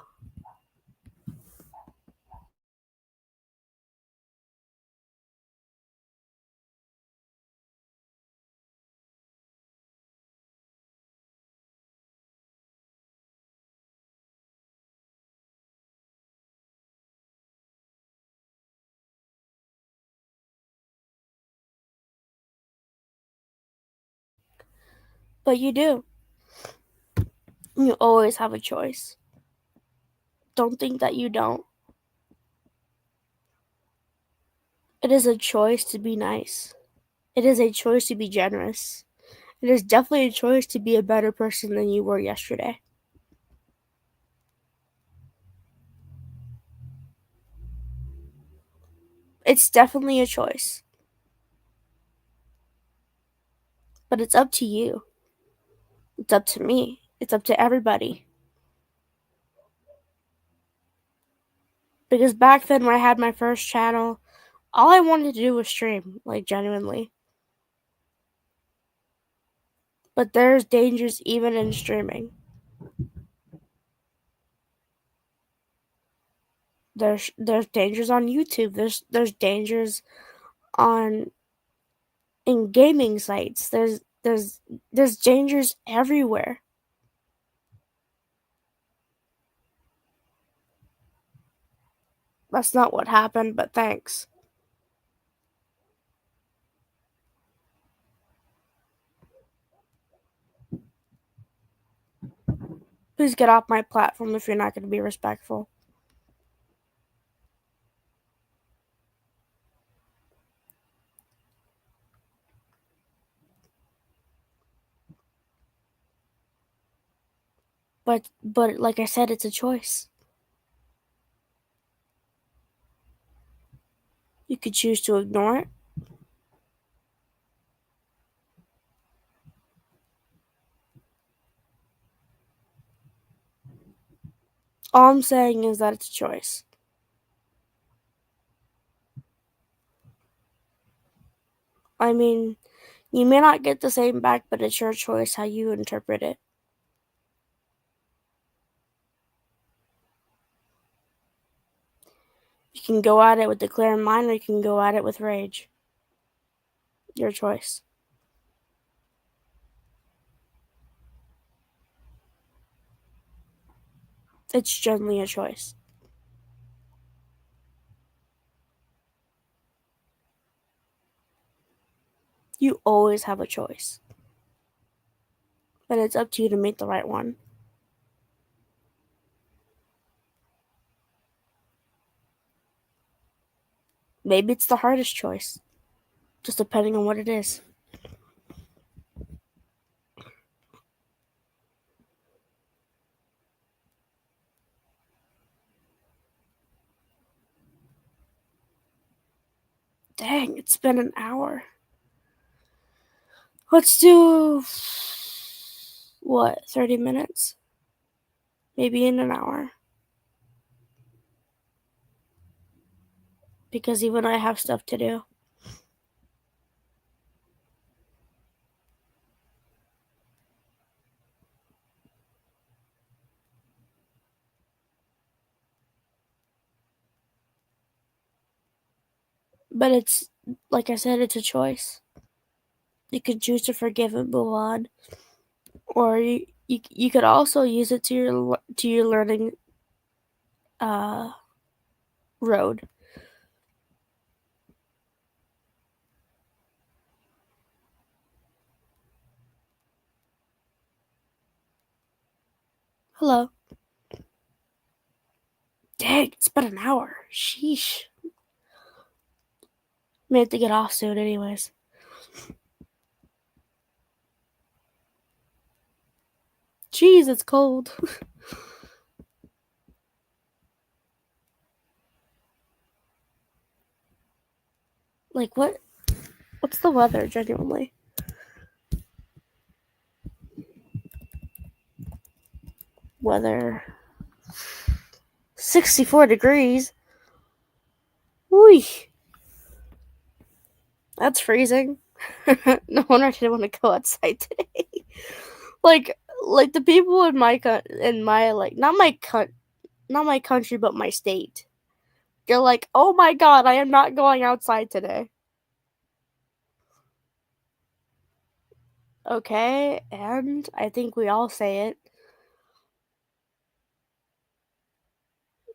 But you do. You always have a choice. Don't think that you don't. It is a choice to be nice. It is a choice to be generous. It is definitely a choice to be a better person than you were yesterday. It's definitely a choice. But it's up to you. It's up to me. It's up to everybody. Because back then, when I had my first channel, all I wanted to do was stream, like genuinely. But there's dangers even in streaming. There's dangers on YouTube. There's dangers on in gaming sites. There's dangers everywhere. That's not what happened, but thanks. Please get off my platform if you're not going to be respectful. But like I said, it's a choice. You could choose to ignore it. All I'm saying is that it's a choice. I mean, you may not get the same back, but it's your choice how you interpret it. You can go at it with the clear mind, or you can go at it with rage. Your choice. It's generally a choice. You always have a choice. But it's up to you to make the right one. Maybe it's the hardest choice, just depending on what it is. Dang, it's been an hour. Let's do, what, 30 minutes? Maybe in an hour. Because even I have stuff to do. But it's, like I said, it's a choice. You could choose to forgive and move on. Or you could also use it to your learning uh, road. Hello. Dang, it's been an hour. Sheesh. May have to get off soon, anyways. Jeez, it's cold. Like, what? What's the weather, genuinely? Weather. 64 degrees. Whee. That's freezing. No wonder I didn't want to go outside today. like, like the people in my like not my country but my state. They're like, "Oh my god, I am not going outside today." Okay, and I think we all say it.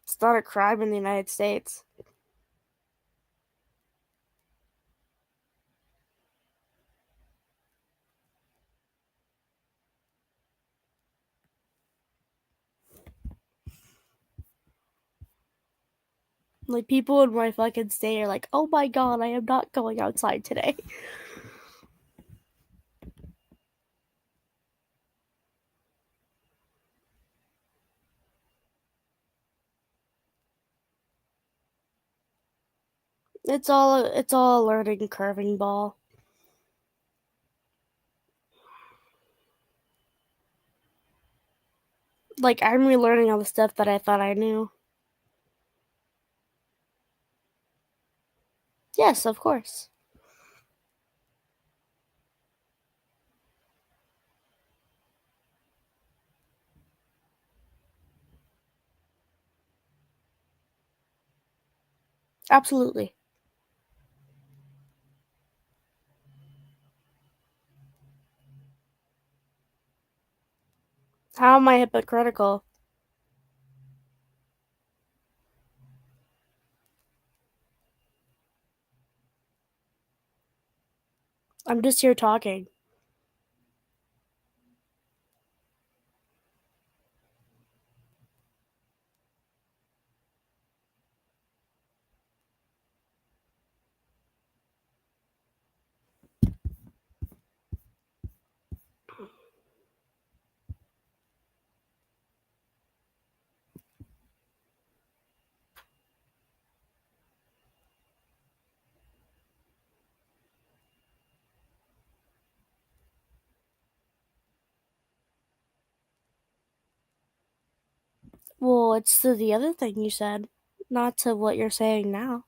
It's not a crime in the United States. Like people in my fucking state are like, "Oh my god, I am not going outside today." It's all a learning curving ball. Like I'm relearning all the stuff that I thought I knew. Yes, of course. Absolutely. How am I hypocritical? I'm just here talking. Well, it's to the other thing you said, not to what you're saying now.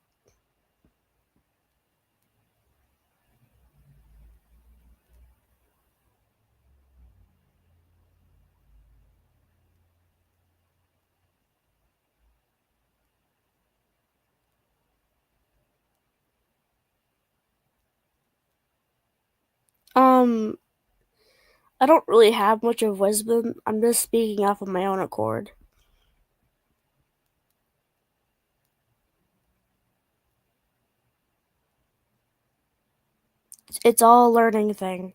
Um, I don't really have much of wisdom. I'm just speaking off of my own accord. It's all a learning thing,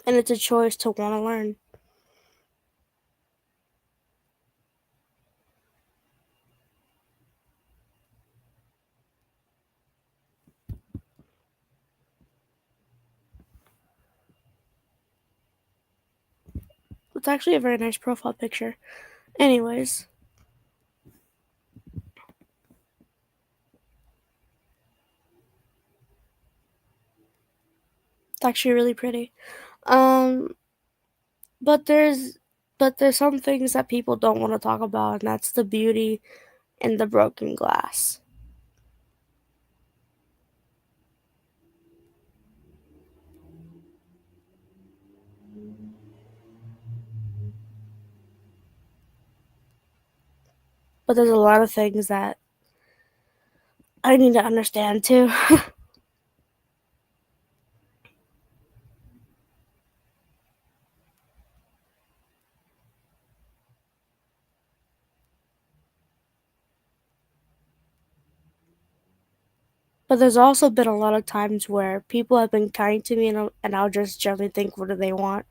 and it's a choice to want to learn. It's actually a very nice profile picture. Anyways, it's actually really pretty. Um, but there's some things that people don't want to talk about, and that's the beauty in the broken glass. But there's a lot of things that I need to understand too. But there's also been a lot of times where people have been kind to me, and I'll just generally think, what do they want?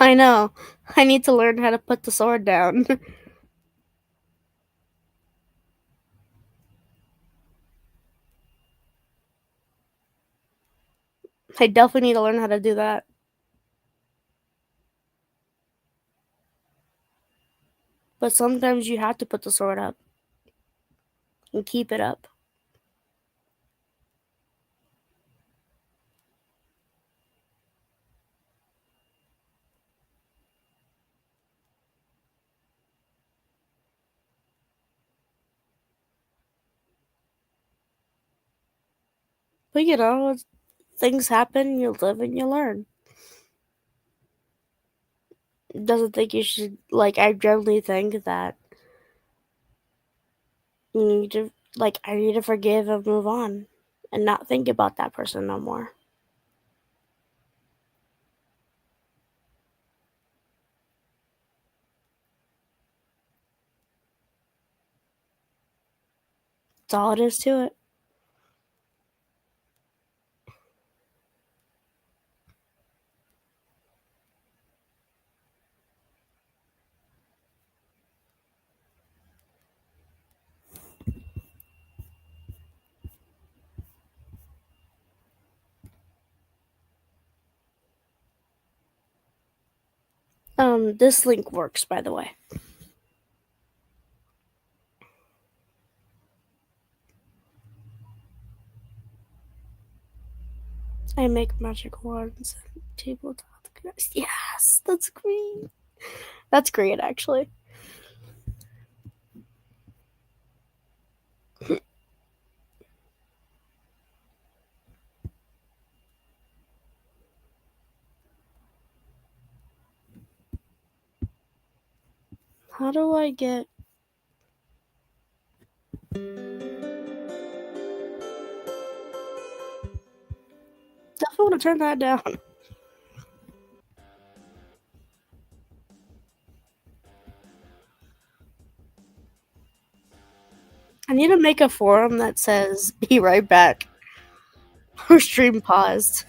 I know. I need to learn how to put the sword down. I definitely need to learn how to do that. But sometimes you have to put the sword up and keep it up. But things happen, you live and you learn. Doesn't think you should, like, I generally think that you need to, I need to forgive and move on and not think about that person no more. That's all it is to it. This link works, by the way. I make magic wands and tabletop. Yes, that's great. That's great, actually. How do I get? Definitely want to turn that down. I need to make a forum that says "Be right back" or "Stream paused."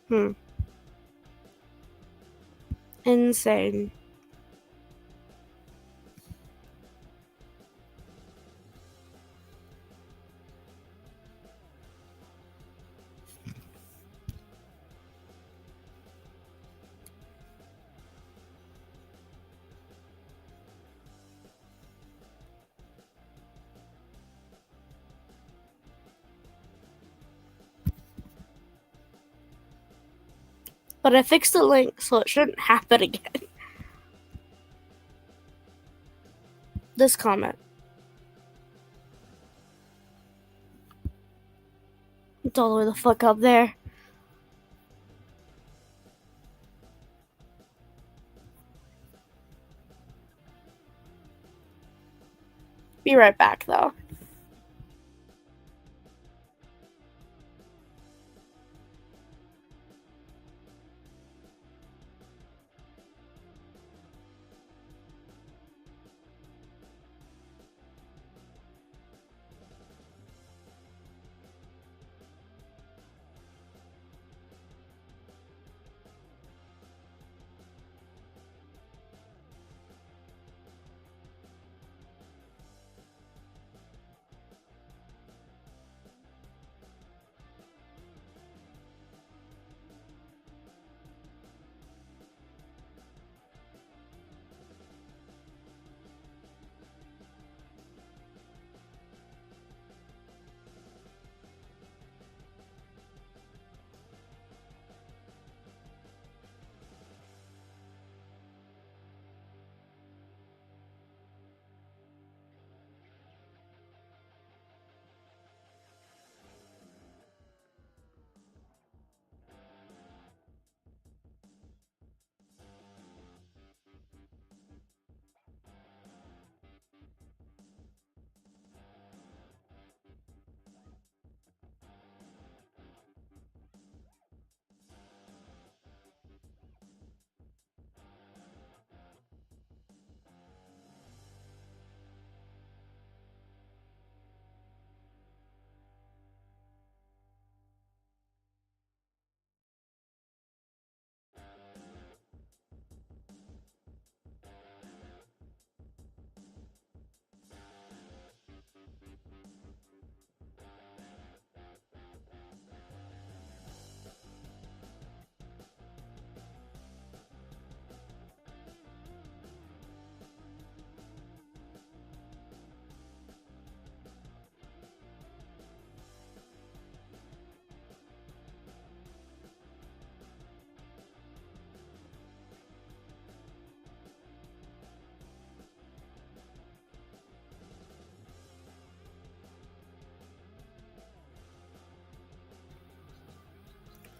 Hmm. Insane. But I fixed the link, so it shouldn't happen again. This comment. It's all the way the fuck up there. Be right back, though.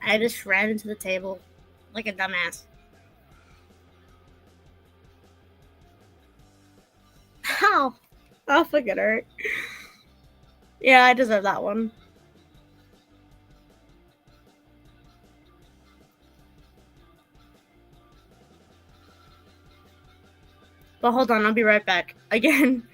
I just ran into the table like a dumbass. How? Oh, fuck it hurt. Yeah, I deserve that one. But hold on, I'll be right back. Again.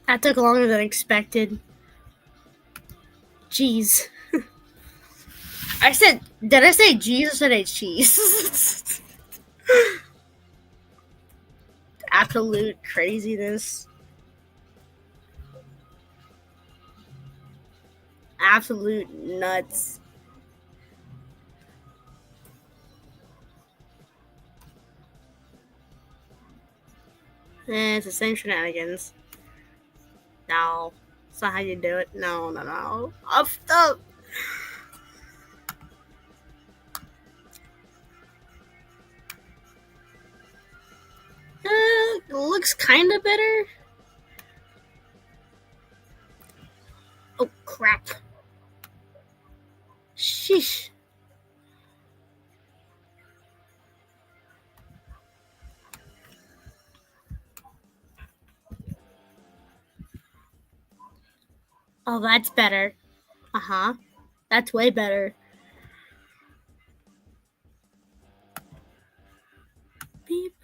That took longer than expected. Jeez. Did I say cheese or did I cheese? Absolute craziness. Absolute nuts. It's the same shenanigans. No. That's not how you do it. No. Stop. It looks kind of better. Oh, crap. Sheesh. Oh, that's better. Uh-huh. That's way better. People.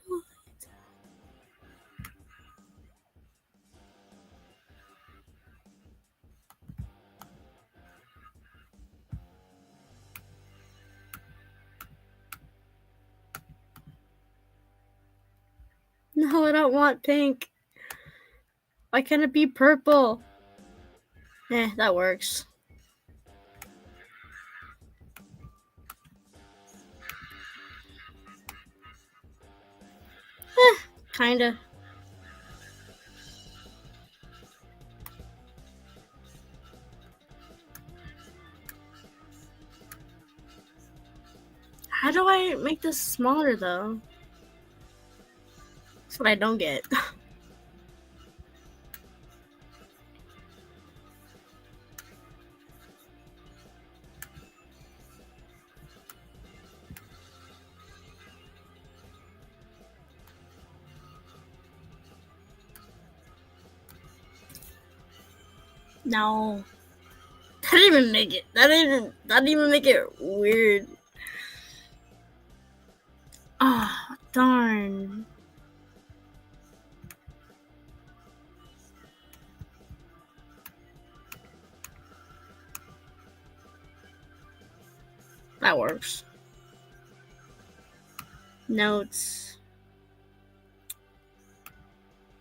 No, I don't want pink. Why can't it be purple? That works. Kinda. How do I make this smaller, though? That's what I don't get. No. That didn't even make it. That didn't even make it weird. Ah, oh, darn. That works. Notes.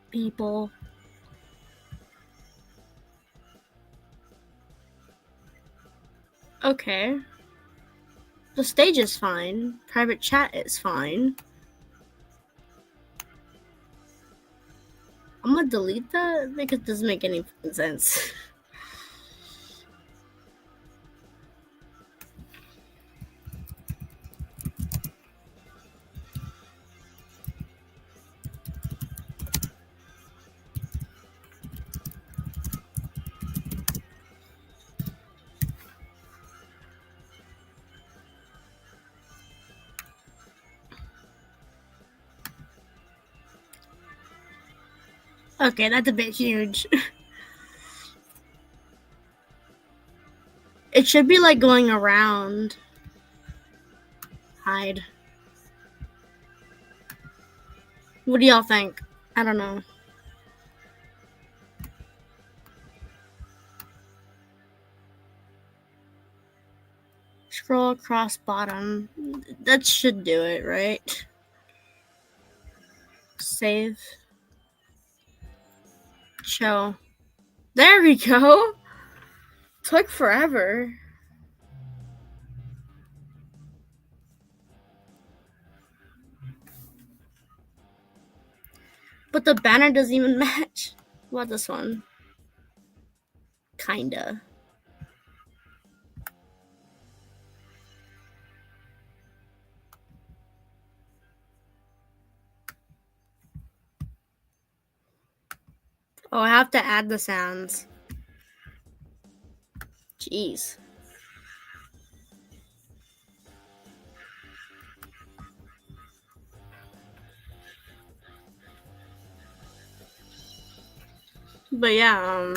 People. Okay. The stage is fine. Private chat is fine. I'm gonna delete that because it doesn't make any sense. Okay, that's a bit huge. It should be like going around. Hide. What do y'all think? I don't know. Scroll across bottom. That should do it, right? Save. Show. There we go. Took forever. But the banner doesn't even match. What, this one? Kinda. Oh, I have to add the sounds. Jeez. But yeah,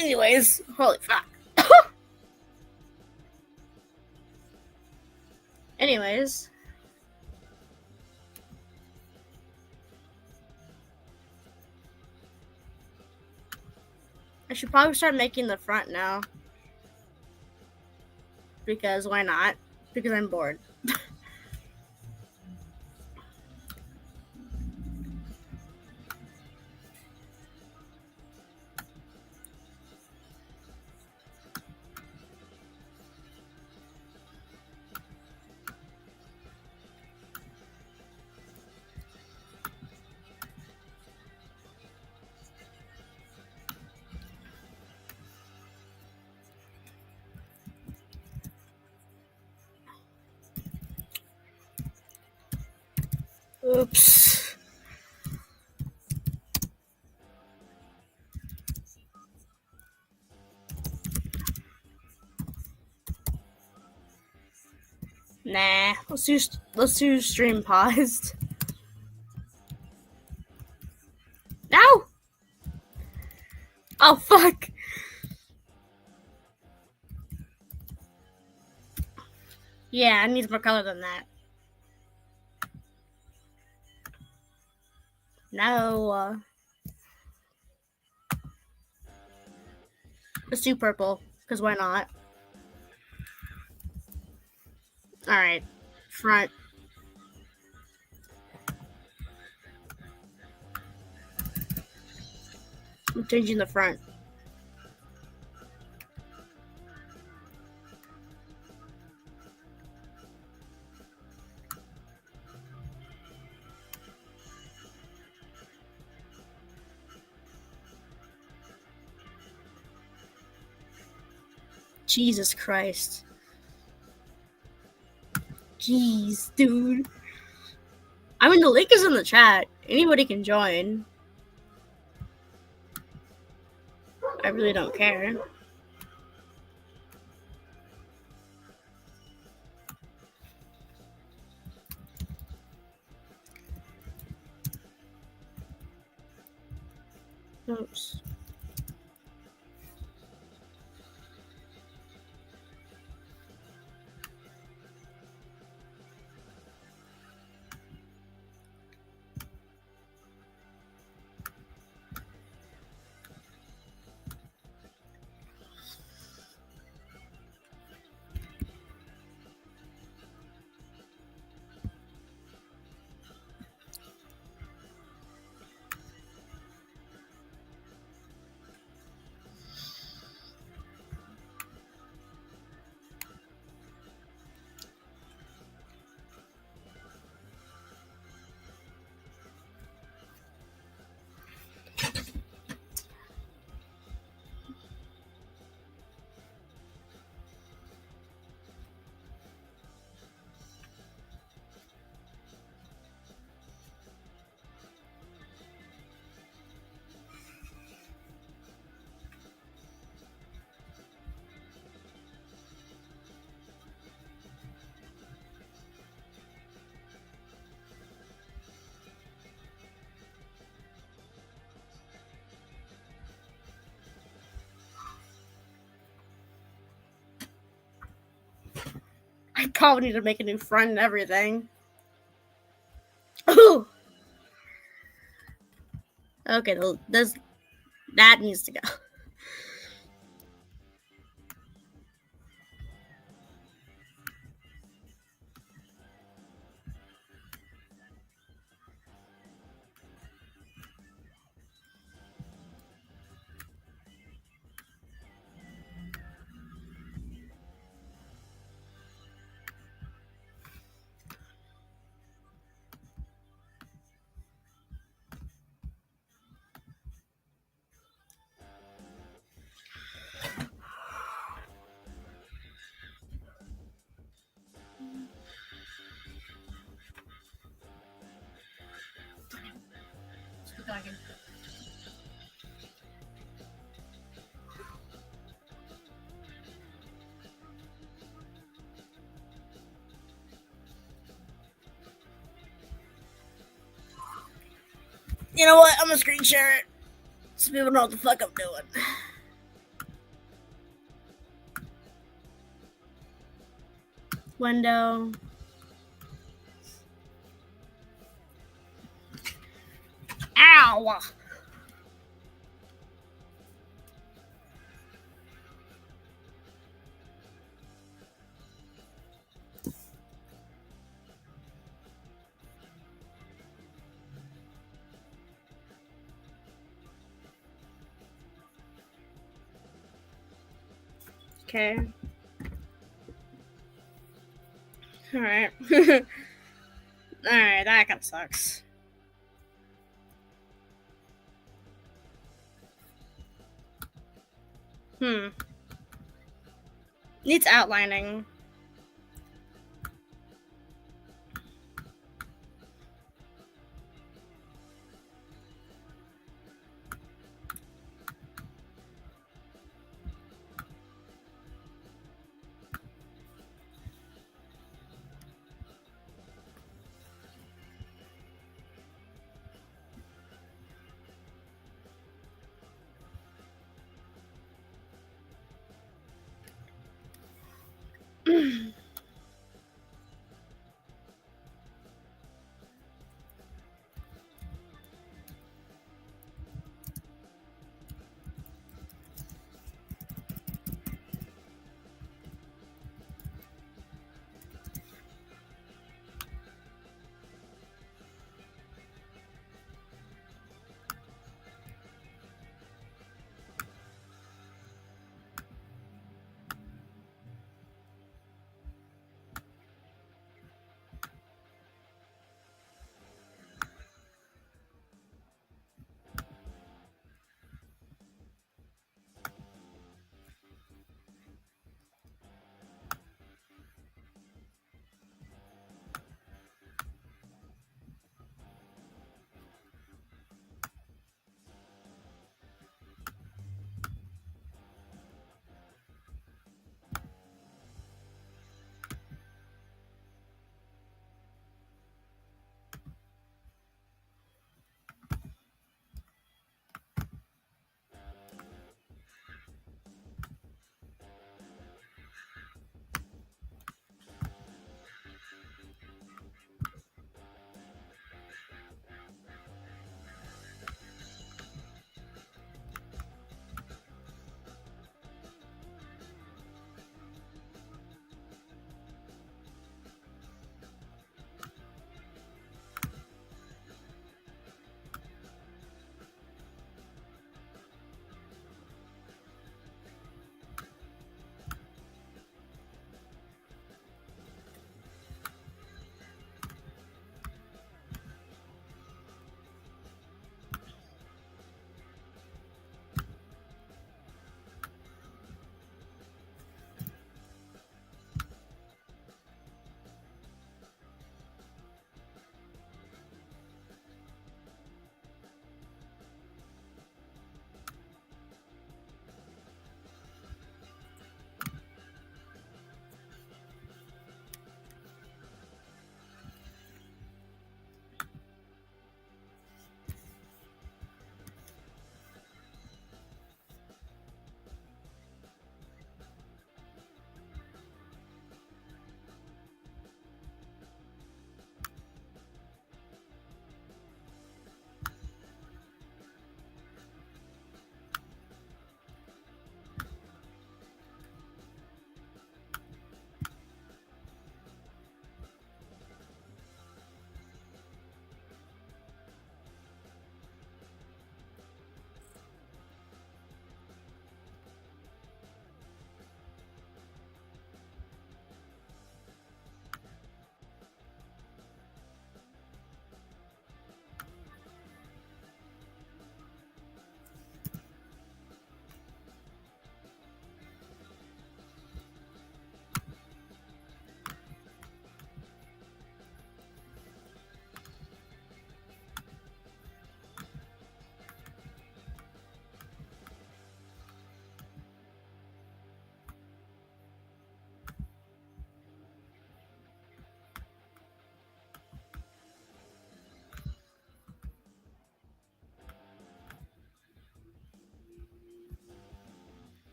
Anyways, holy fuck. Anyways. I should probably start making the front now. Because why not? Because I'm bored. Oops. Nah, let's do stream paused. No! Oh fuck! Yeah, it needs more color than that. No. Let's do purple, because why not? Alright. Front. I'm changing the front. Jesus Christ. Jeez, dude. I mean, the link is in the chat. Anybody can join. I really don't care. Oops. I probably need to make a new front and everything. Ooh. Okay, that needs to go. You know what? I'm gonna screen share it so people know what the fuck I'm doing. window. Ow! Okay. Alright. Alright, that kinda sucks. Needs outlining.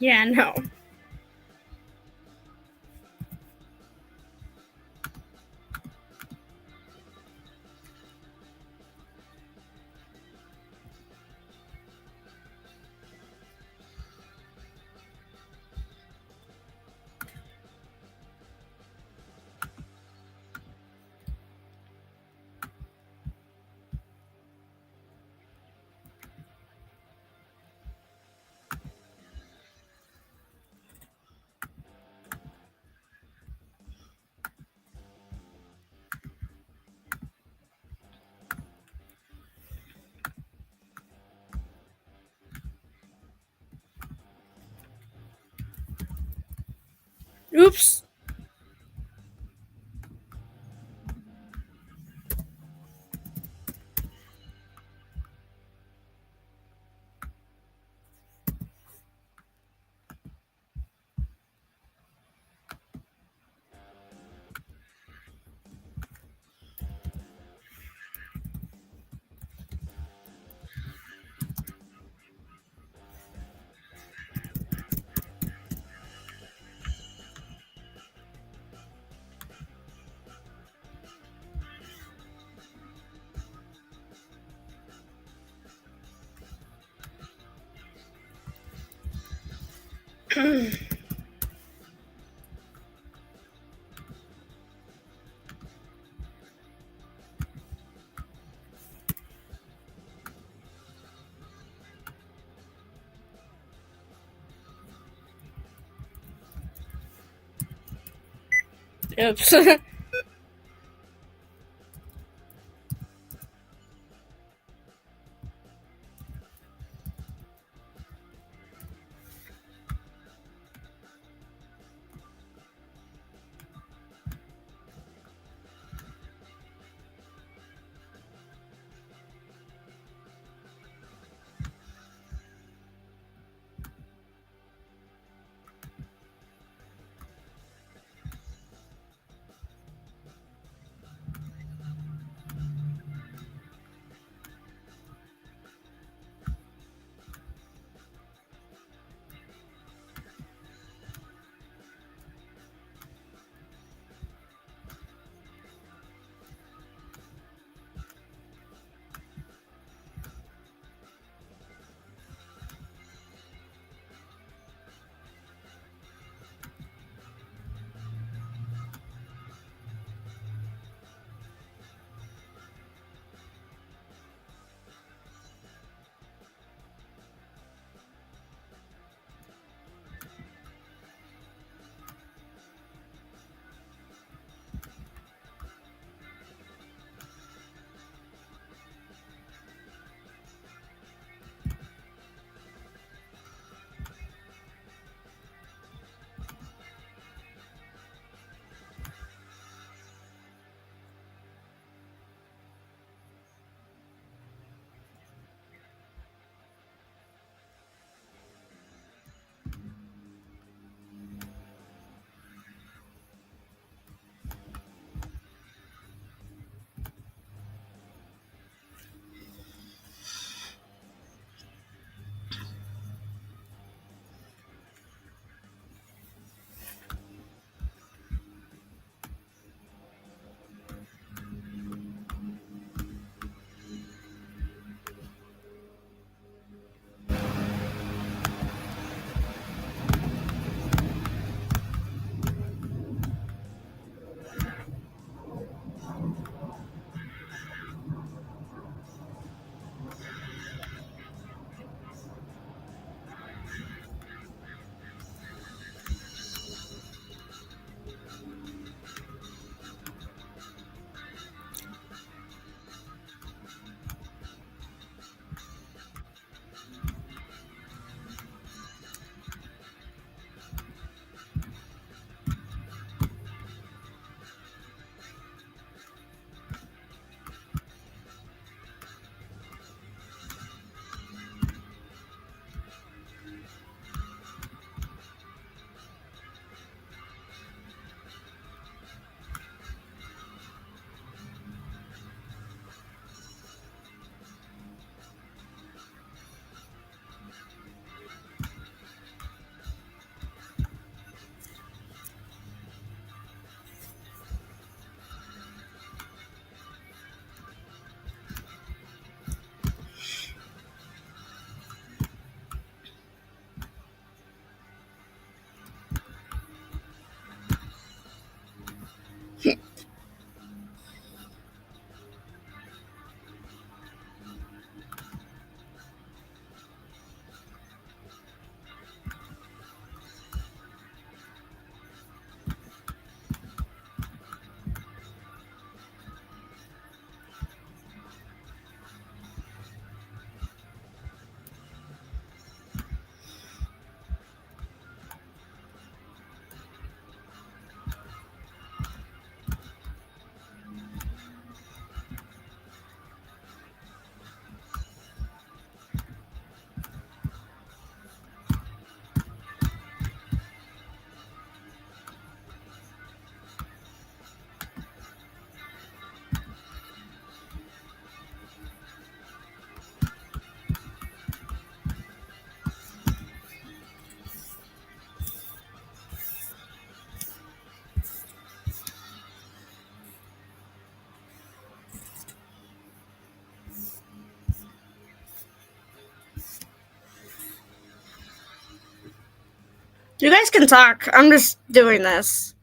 Yeah, no. Oops. Oops. You guys can talk. I'm just doing this.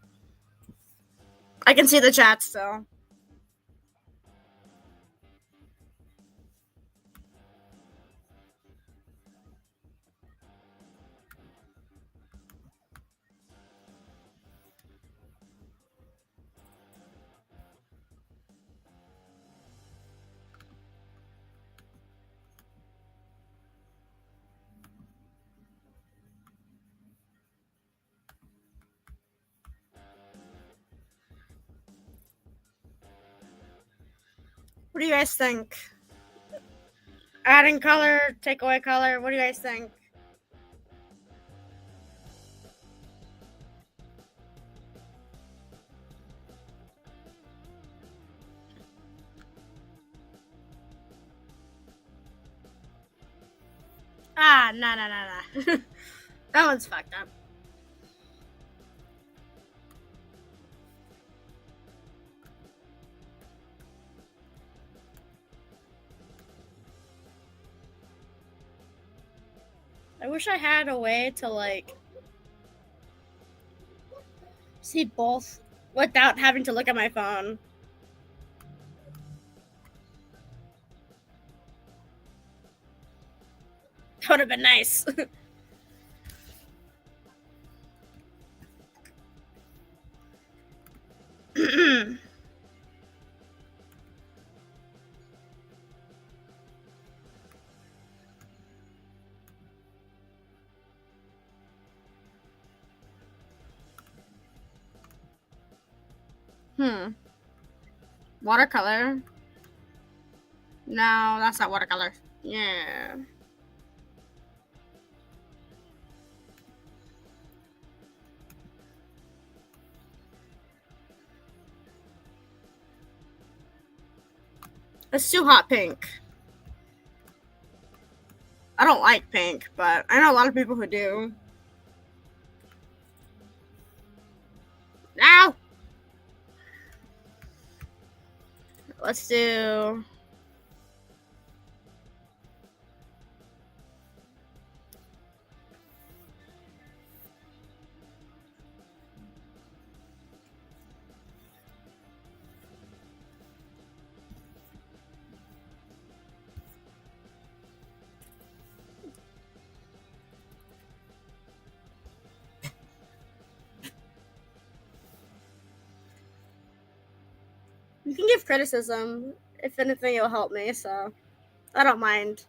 I can see the chat still. What do you guys think? Adding color, take away color. What do you guys think? No. That one's fucked up. I wish I had a way to like see both without having to look at my phone. That would have been nice. Watercolor? No, that's not watercolor. Yeah. It's too hot pink. I don't like pink, but I know a lot of people who do. Now, let's do. You can give criticism. If anything, it'll help me, so I don't mind.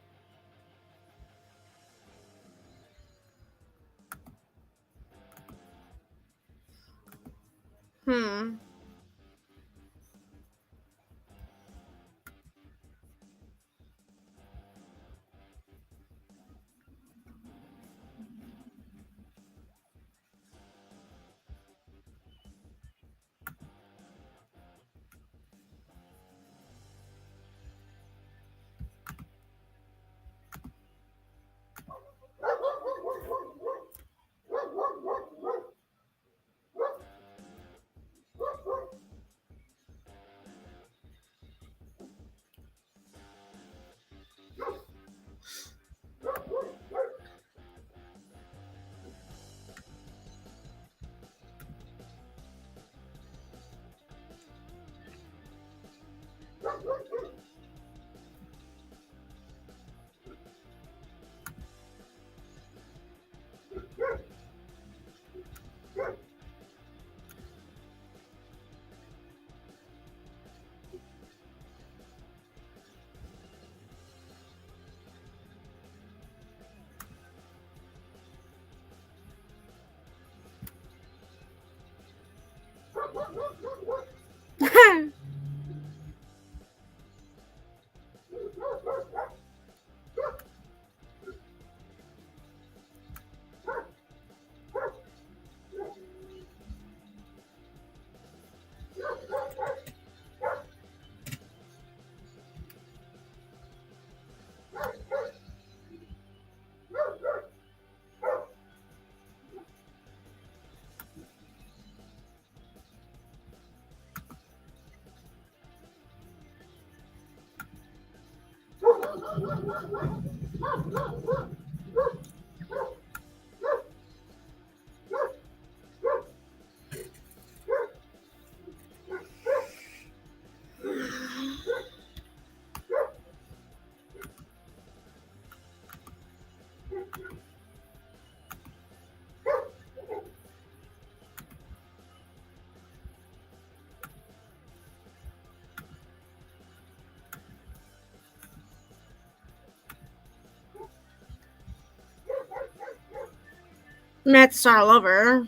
I have to start all over.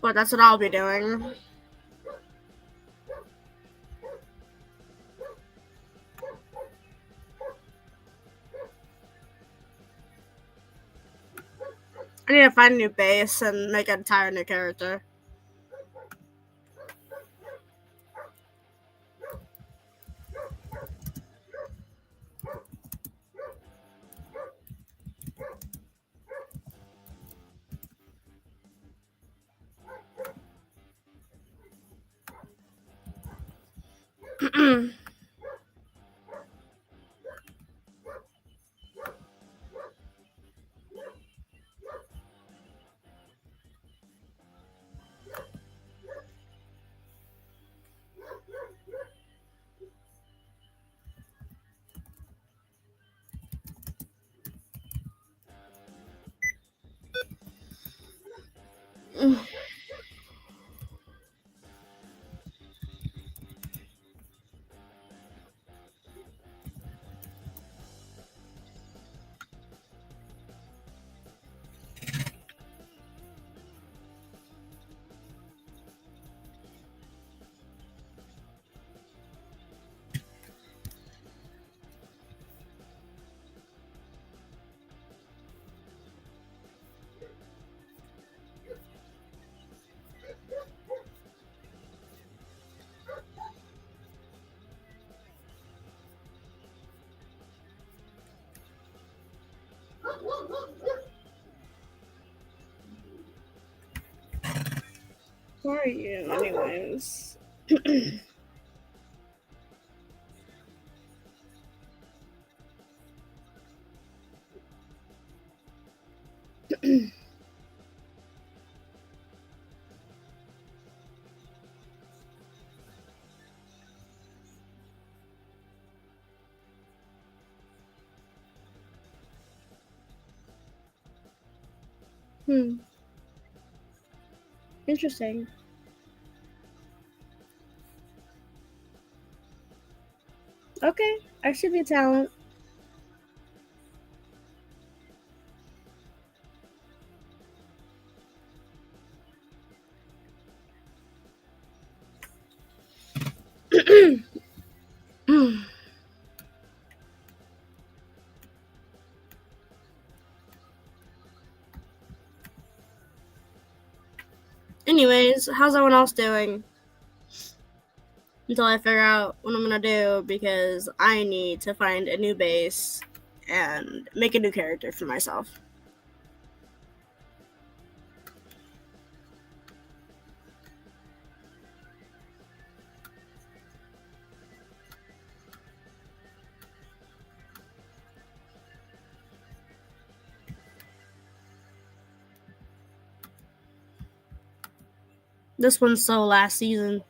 But that's what I'll be doing. I need to find a new base and make an entire new character. Who are you, anyways? Interesting. Okay, I should be a talent. Anyways, how's everyone else doing? Until I figure out what I'm gonna do, because I need to find a new base and make a new character for myself. This one's so last season.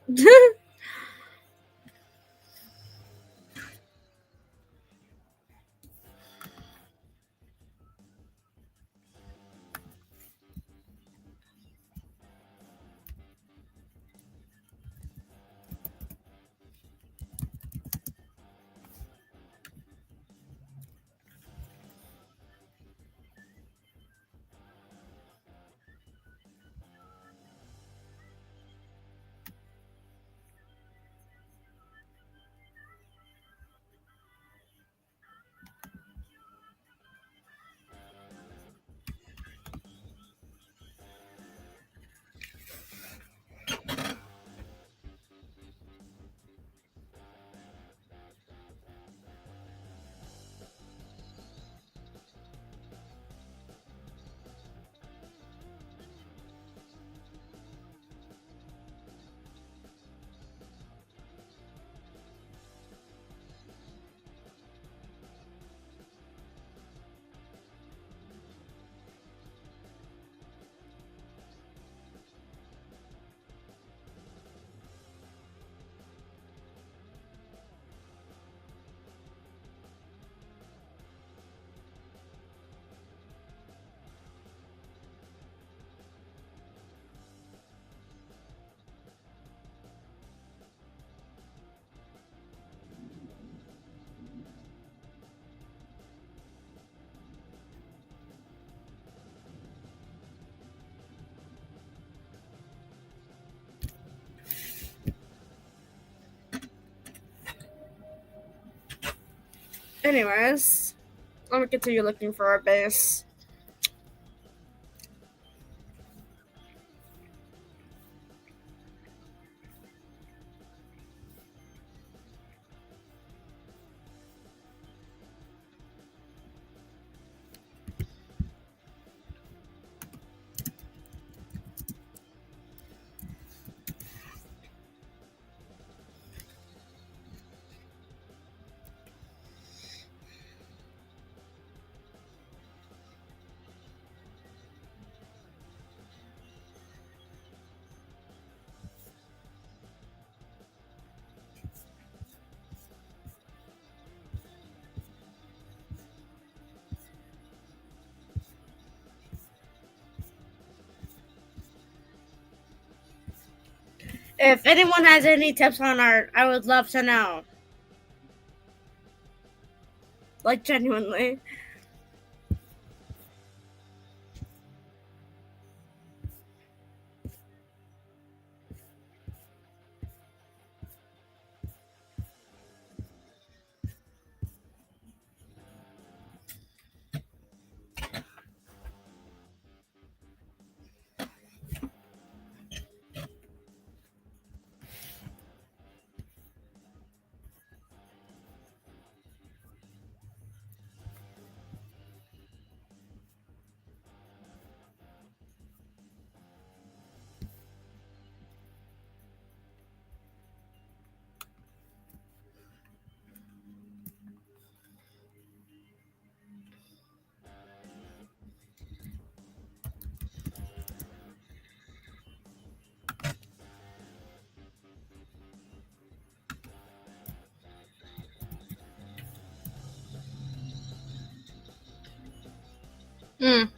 Anyways, let me continue looking for our base. If anyone has any tips on art, I would love to know. Like, genuinely. Mm.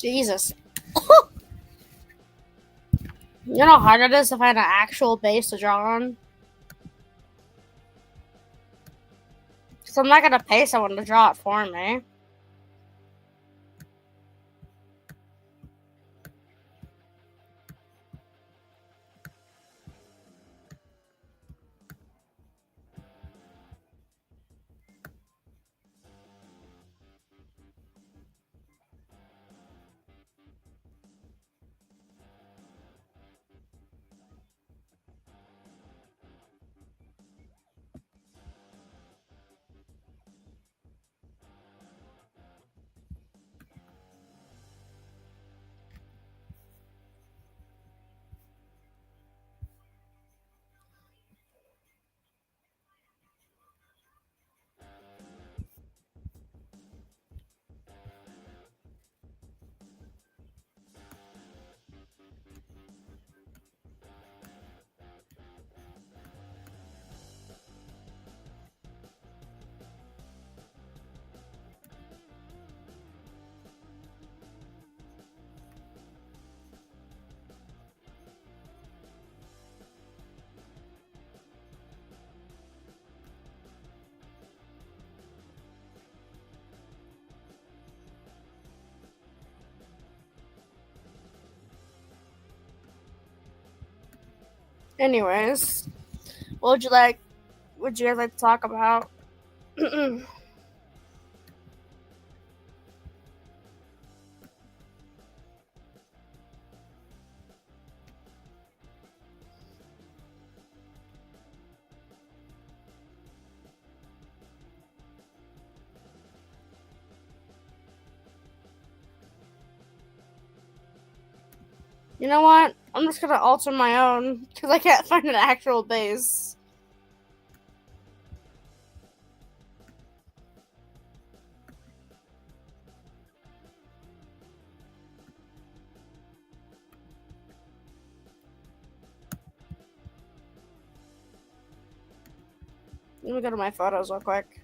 Jesus. You know how hard it is to find an actual base to draw on? Because I'm not going to pay someone to draw it for me. Anyways, what would you like? Would you guys like to talk about? You know what? I'm just gonna alter my own because I can't find an actual base. Let me go to my photos real quick.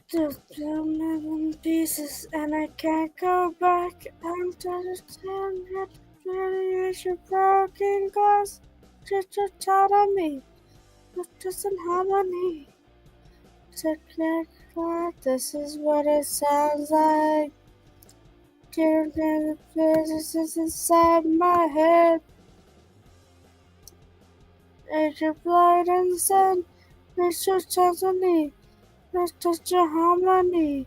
Just a million pieces and I can't go back. I'm just a broken glass. Just a thought of me. Just in harmony. This is what it sounds like. Getting the inside my head. It's your blood and sun. It's just harmony. It's just a harmony.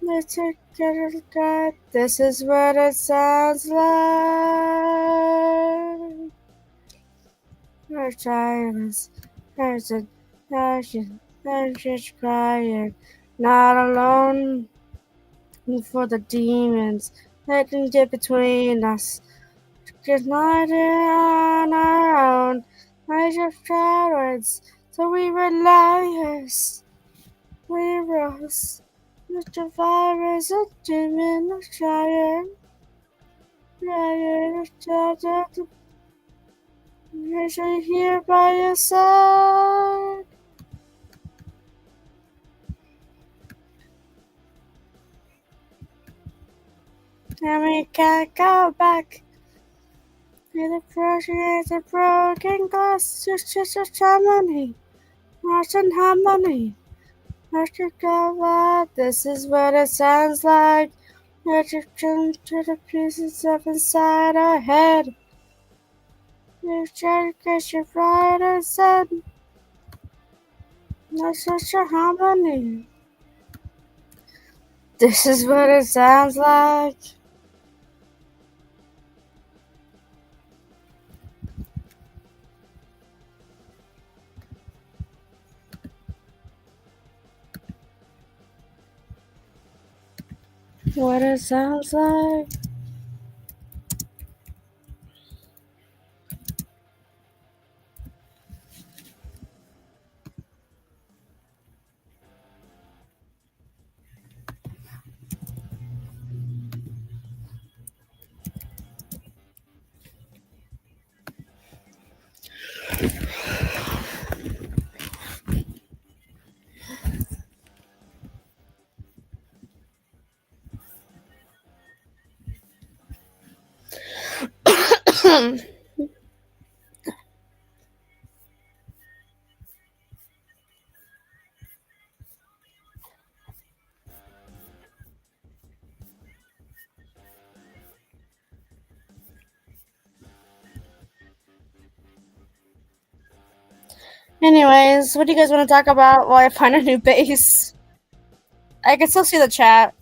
Let's get it right. This is what it sounds like. There's silence. There's a passion. There's just crying. Not alone. For the demons that can get between us. Just not on our own. I just cowards. So we were liars. We rose. Mr. Virus, a demon, a giant. Giant, I'm here by your side. And we can't go back. With a broken glass, just a harmony. Not in harmony. Not to go back. This is what it sounds like. Let you turn to the pieces of inside our head. You try to get your brighter sun. Not such a harmony. This is what it sounds like. What it sounds like. Anyways, what do you guys want to talk about while I find a new base? I can still see the chat.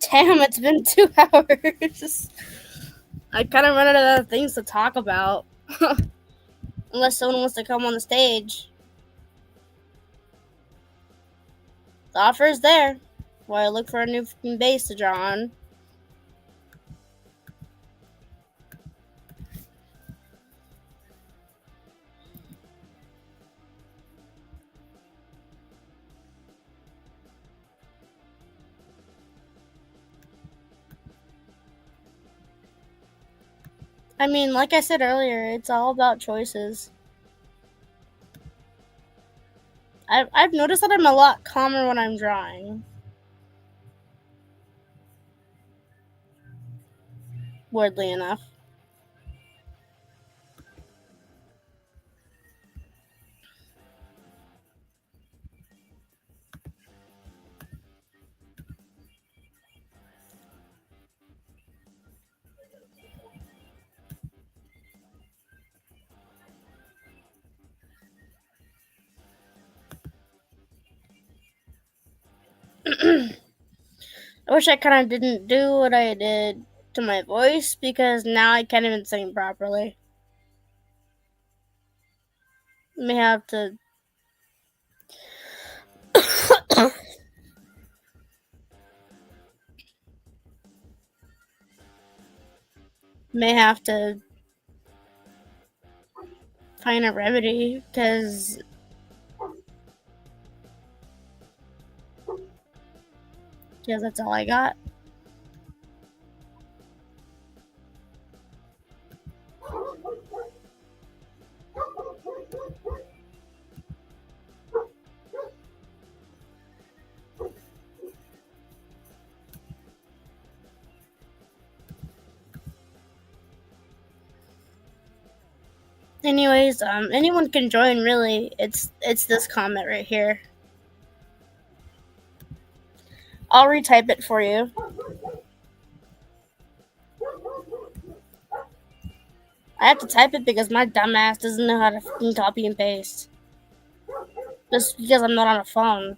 Damn, it's been 2 hours. I kind of run out of other things to talk about. Unless someone wants to come on the stage. The offer is there. While I look for a new base to draw on. I mean, like I said earlier, it's all about choices. I've noticed that I'm a lot calmer when I'm drawing. Weirdly enough. I wish I kind of didn't do what I did to my voice because now I can't even sing properly. May have to. May have to find a remedy because that's all I got. Anyways, anyone can join. Really, it's this comment right here. I'll retype it for you. I have to type it because my dumbass doesn't know how to fucking copy and paste. Just because I'm not on a phone.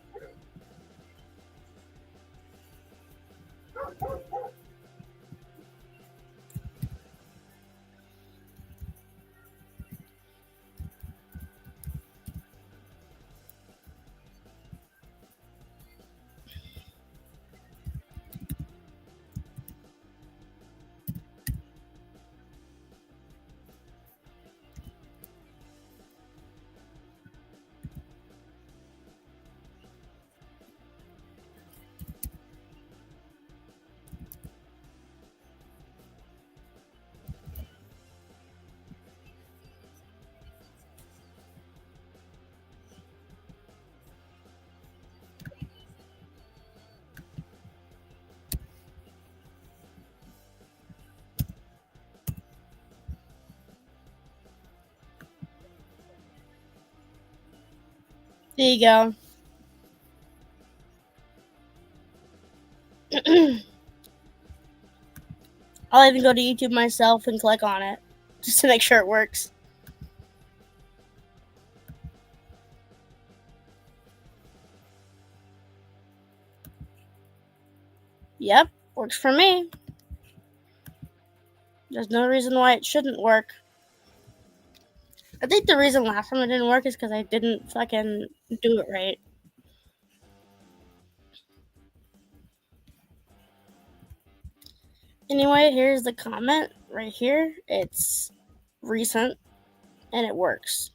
There you go. I'll even go to YouTube myself and click on it just to make sure it works. Yep, works for me. There's no reason why it shouldn't work. I think the reason last time it didn't work is because I didn't fucking do it right. Anyway, here's the comment right here. It's recent and it works.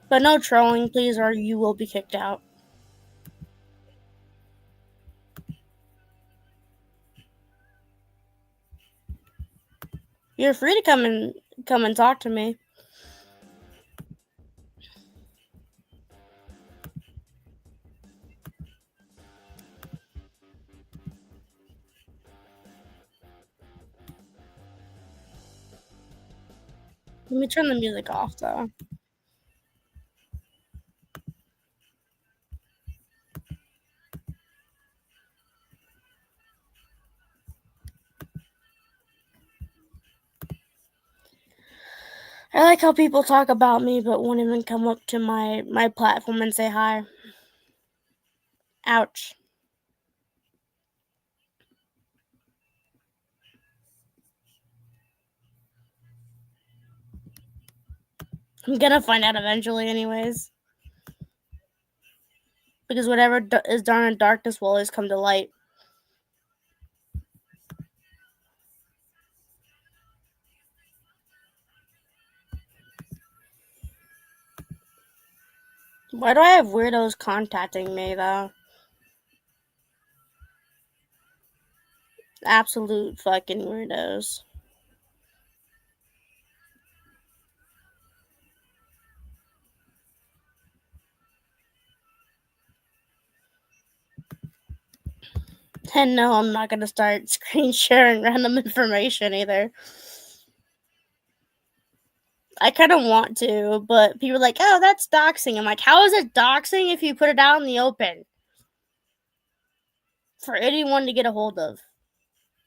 But no trolling, please, or you will be kicked out. You're free to come and talk to me. Let me turn the music off though. I like how people talk about me but won't even come up to my platform and say hi. Ouch. I'm gonna find out eventually anyways. Because whatever is done in darkness will always come to light. Why do I have weirdos contacting me though? Absolute fucking weirdos. And no, I'm not gonna start screen sharing random information either. I kind of want to, but people are like, oh, that's doxing. I'm like, how is it doxing if you put it out in the open? For anyone to get a hold of.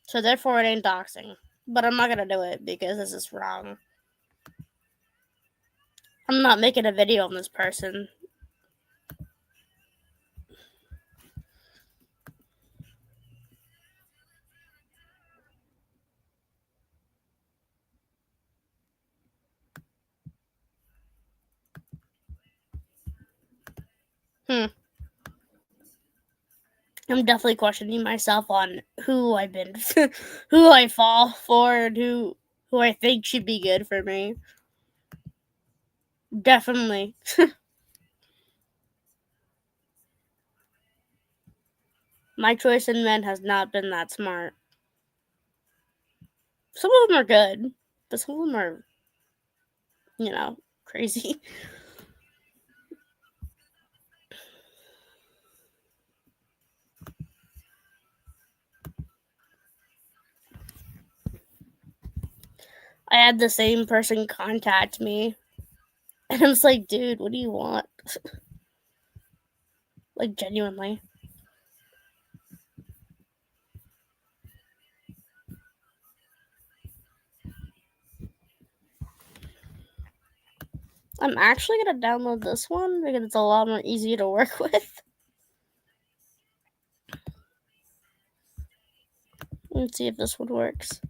So therefore it ain't doxing. But I'm not gonna do it because this is wrong. I'm not making a video on this person. I'm definitely questioning myself on who I've been, who I fall for, and who I think should be good for me. Definitely. My choice in men has not been that smart. Some of them are good, but some of them are, crazy. I had the same person contact me, and I was like, dude, what do you want? Like, genuinely. I'm actually going to download this one because it's a lot more easy to work with. Let's see if this one works.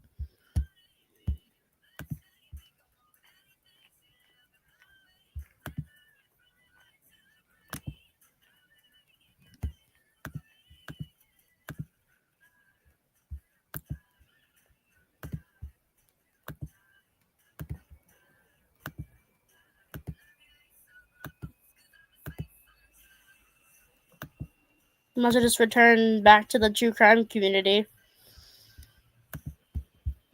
I must have just returned back to the true crime community.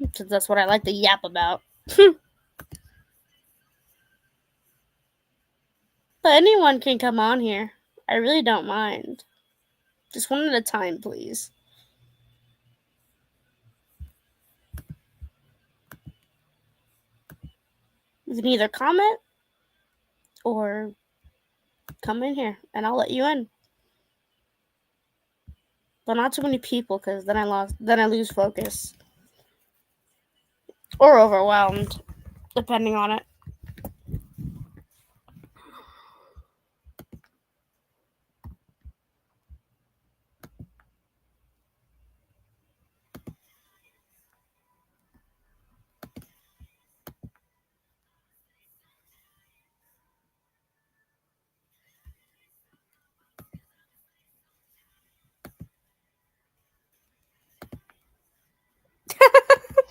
Because that's what I like to yap about. But anyone can come on here. I really don't mind. Just one at a time, please. You can either comment or come in here and I'll let you in. But not too many people, because then I lose focus. Or overwhelmed, depending on it.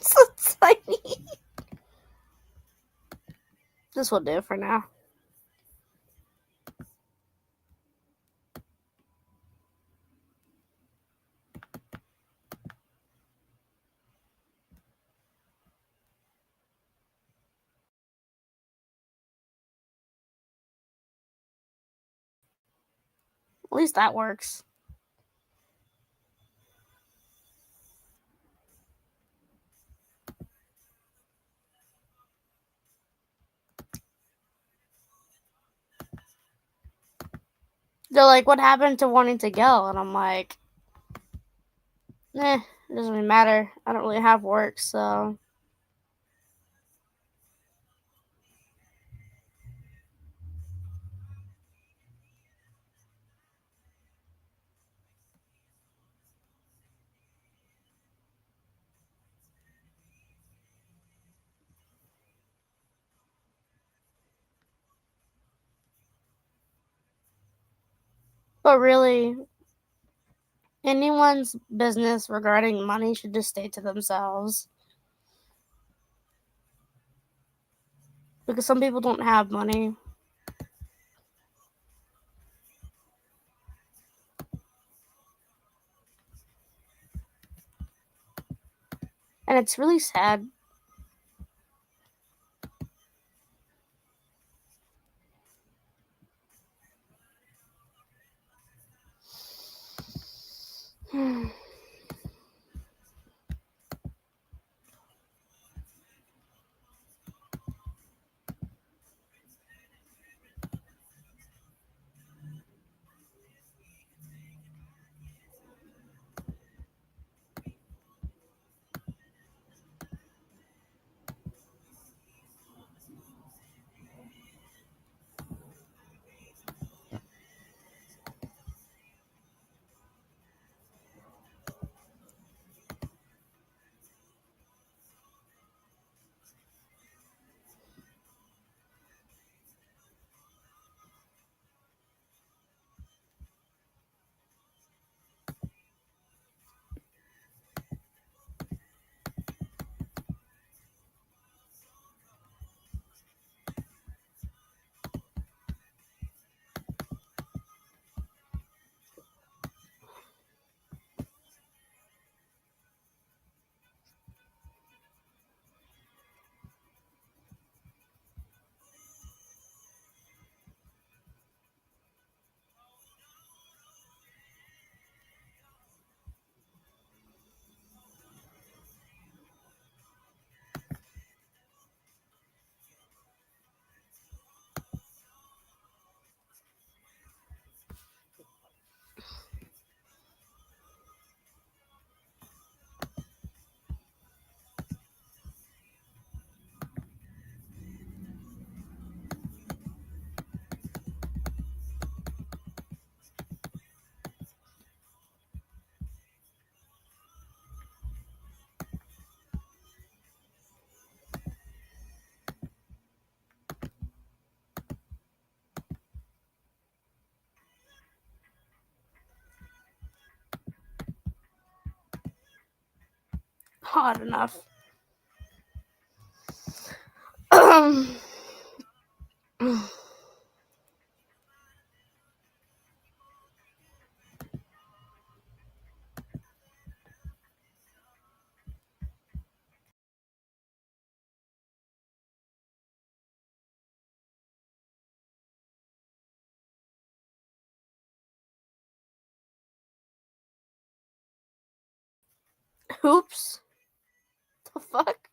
So tiny. This will do for now. At least that works. They're like, what happened to wanting to go? And I'm like, it doesn't really matter. I don't really have work, so. But really, anyone's business regarding money should just stay to themselves. Because some people don't have money. And it's really sad. Hot enough. Oops. The fuck?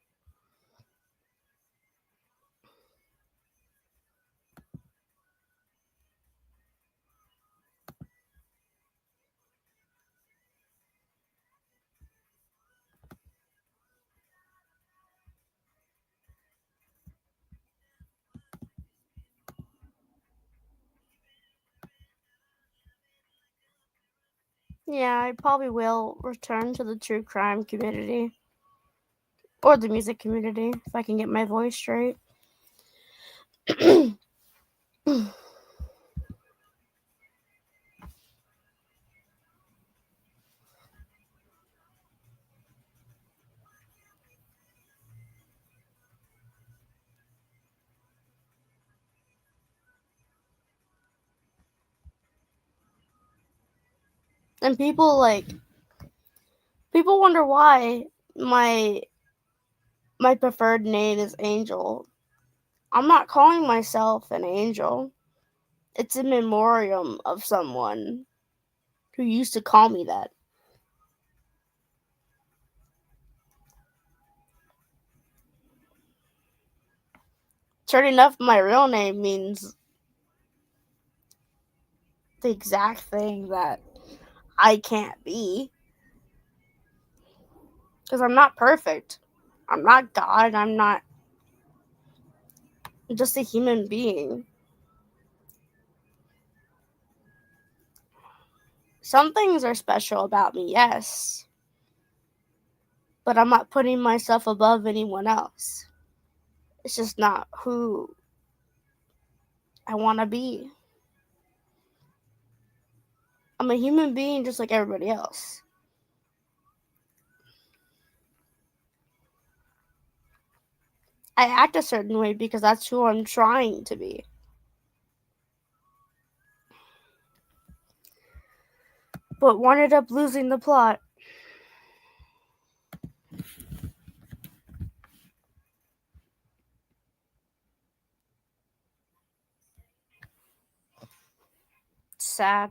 Yeah, I probably will return to the true crime community or the music community if I can get my voice straight. And people wonder why my my preferred name is Angel. I'm not calling myself an angel. It's a memoriam of someone who used to call me that. Turning up my real name means the exact thing that I can't be. Because I'm not perfect. I'm not God. I'm just a human being. Some things are special about me, yes. But I'm not putting myself above anyone else. It's just not who I want to be. I'm a human being just like everybody else. I act a certain way because that's who I'm trying to be. But ended up losing the plot. Sad.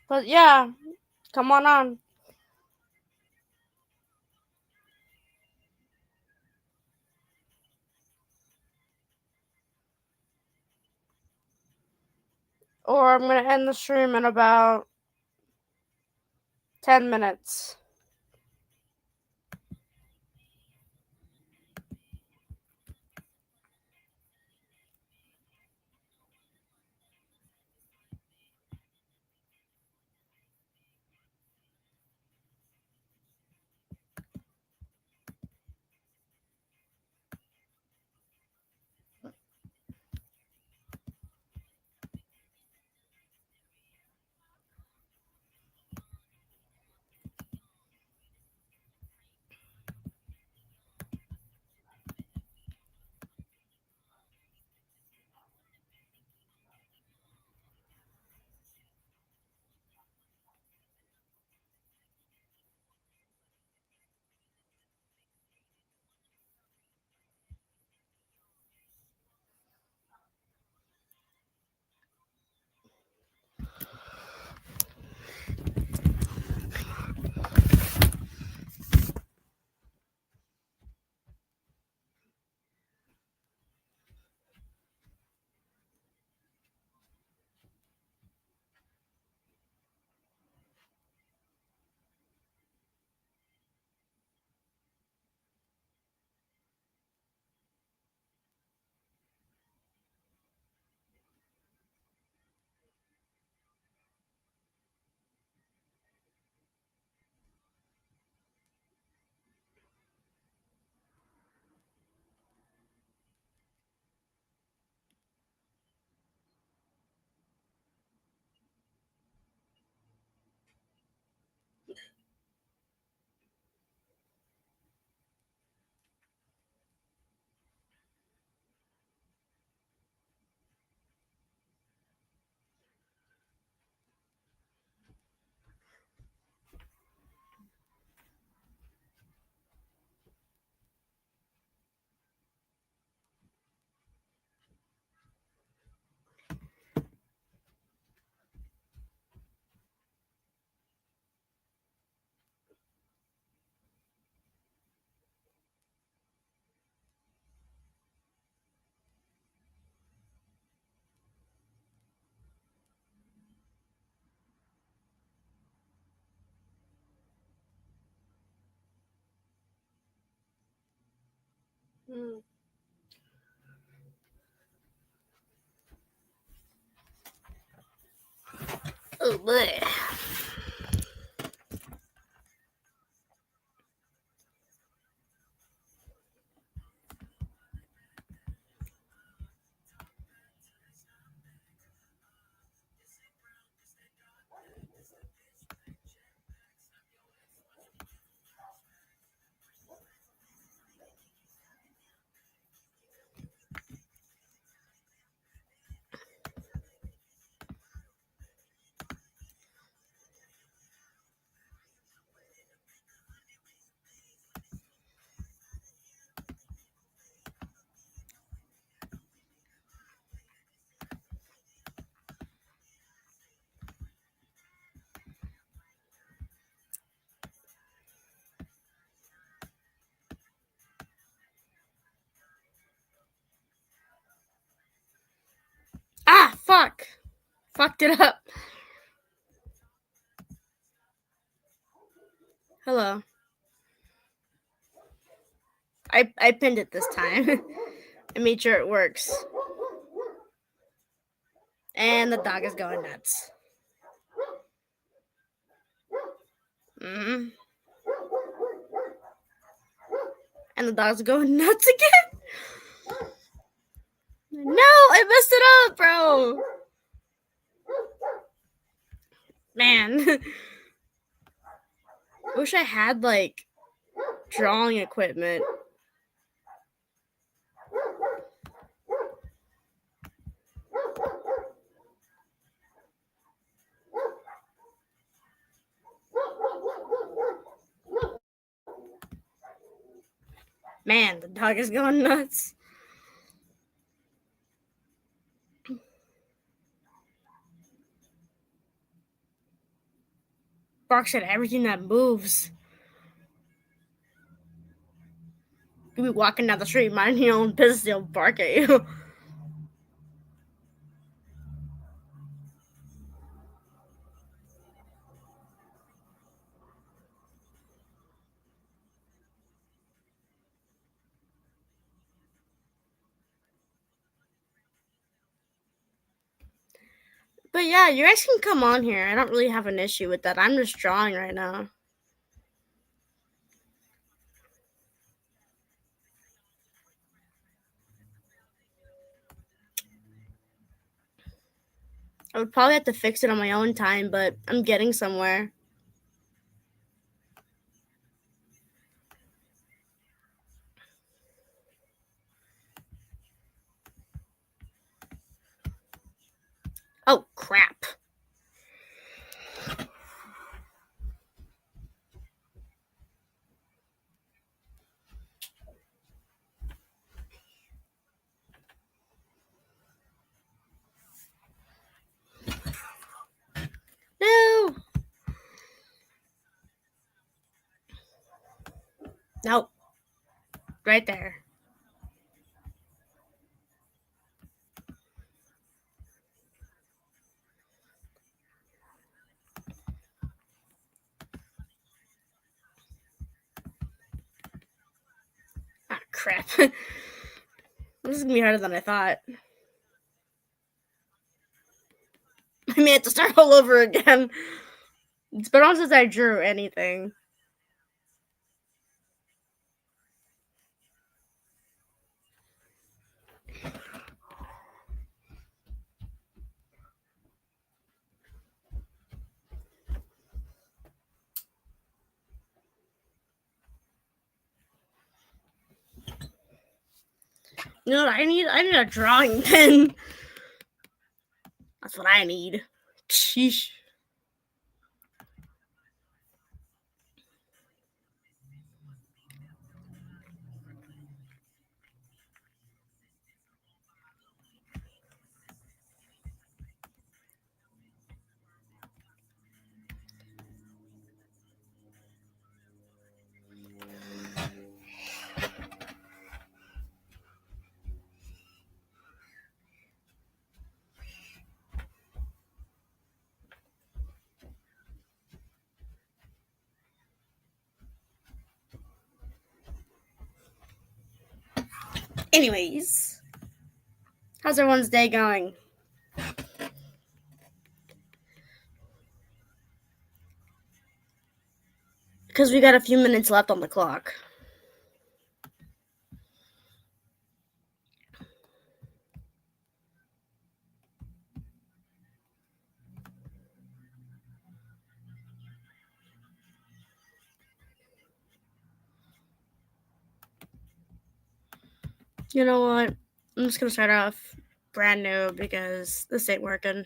But yeah, come on. Or I'm going to end the stream in about 10 minutes. Mm. Oh, boy. Ah, fuck. Fucked it up. Hello. I pinned it this time. I made sure it works. And the dog is going nuts. Mm-hmm. And the dog's going nuts again. No, I messed it up, bro. Man. I wish I had, like, drawing equipment. Man, the dog is going nuts. Barks at everything that moves. You be walking down the street, minding your own business, they'll bark at you. But yeah, you guys can come on here. I don't really have an issue with that. I'm just drawing right now. I would probably have to fix it on my own time, but I'm getting somewhere. Oh, crap. No. Nope. Right there. Ah, crap. This is gonna be harder than I thought. I may have to start all over again. It's been on since I drew anything. You know what I need? I need a drawing pen. That's what I need. Sheesh. Anyways, how's everyone's day going? Because we got a few minutes left on the clock. You know what? I'm just gonna start off brand new because this ain't working.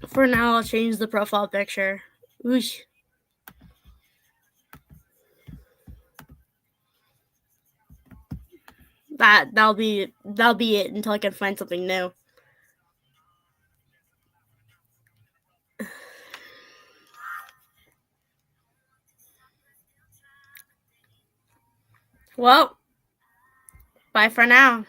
For now, I'll change the profile picture. Oosh. That'll be it until I can find something new. Well, bye for now.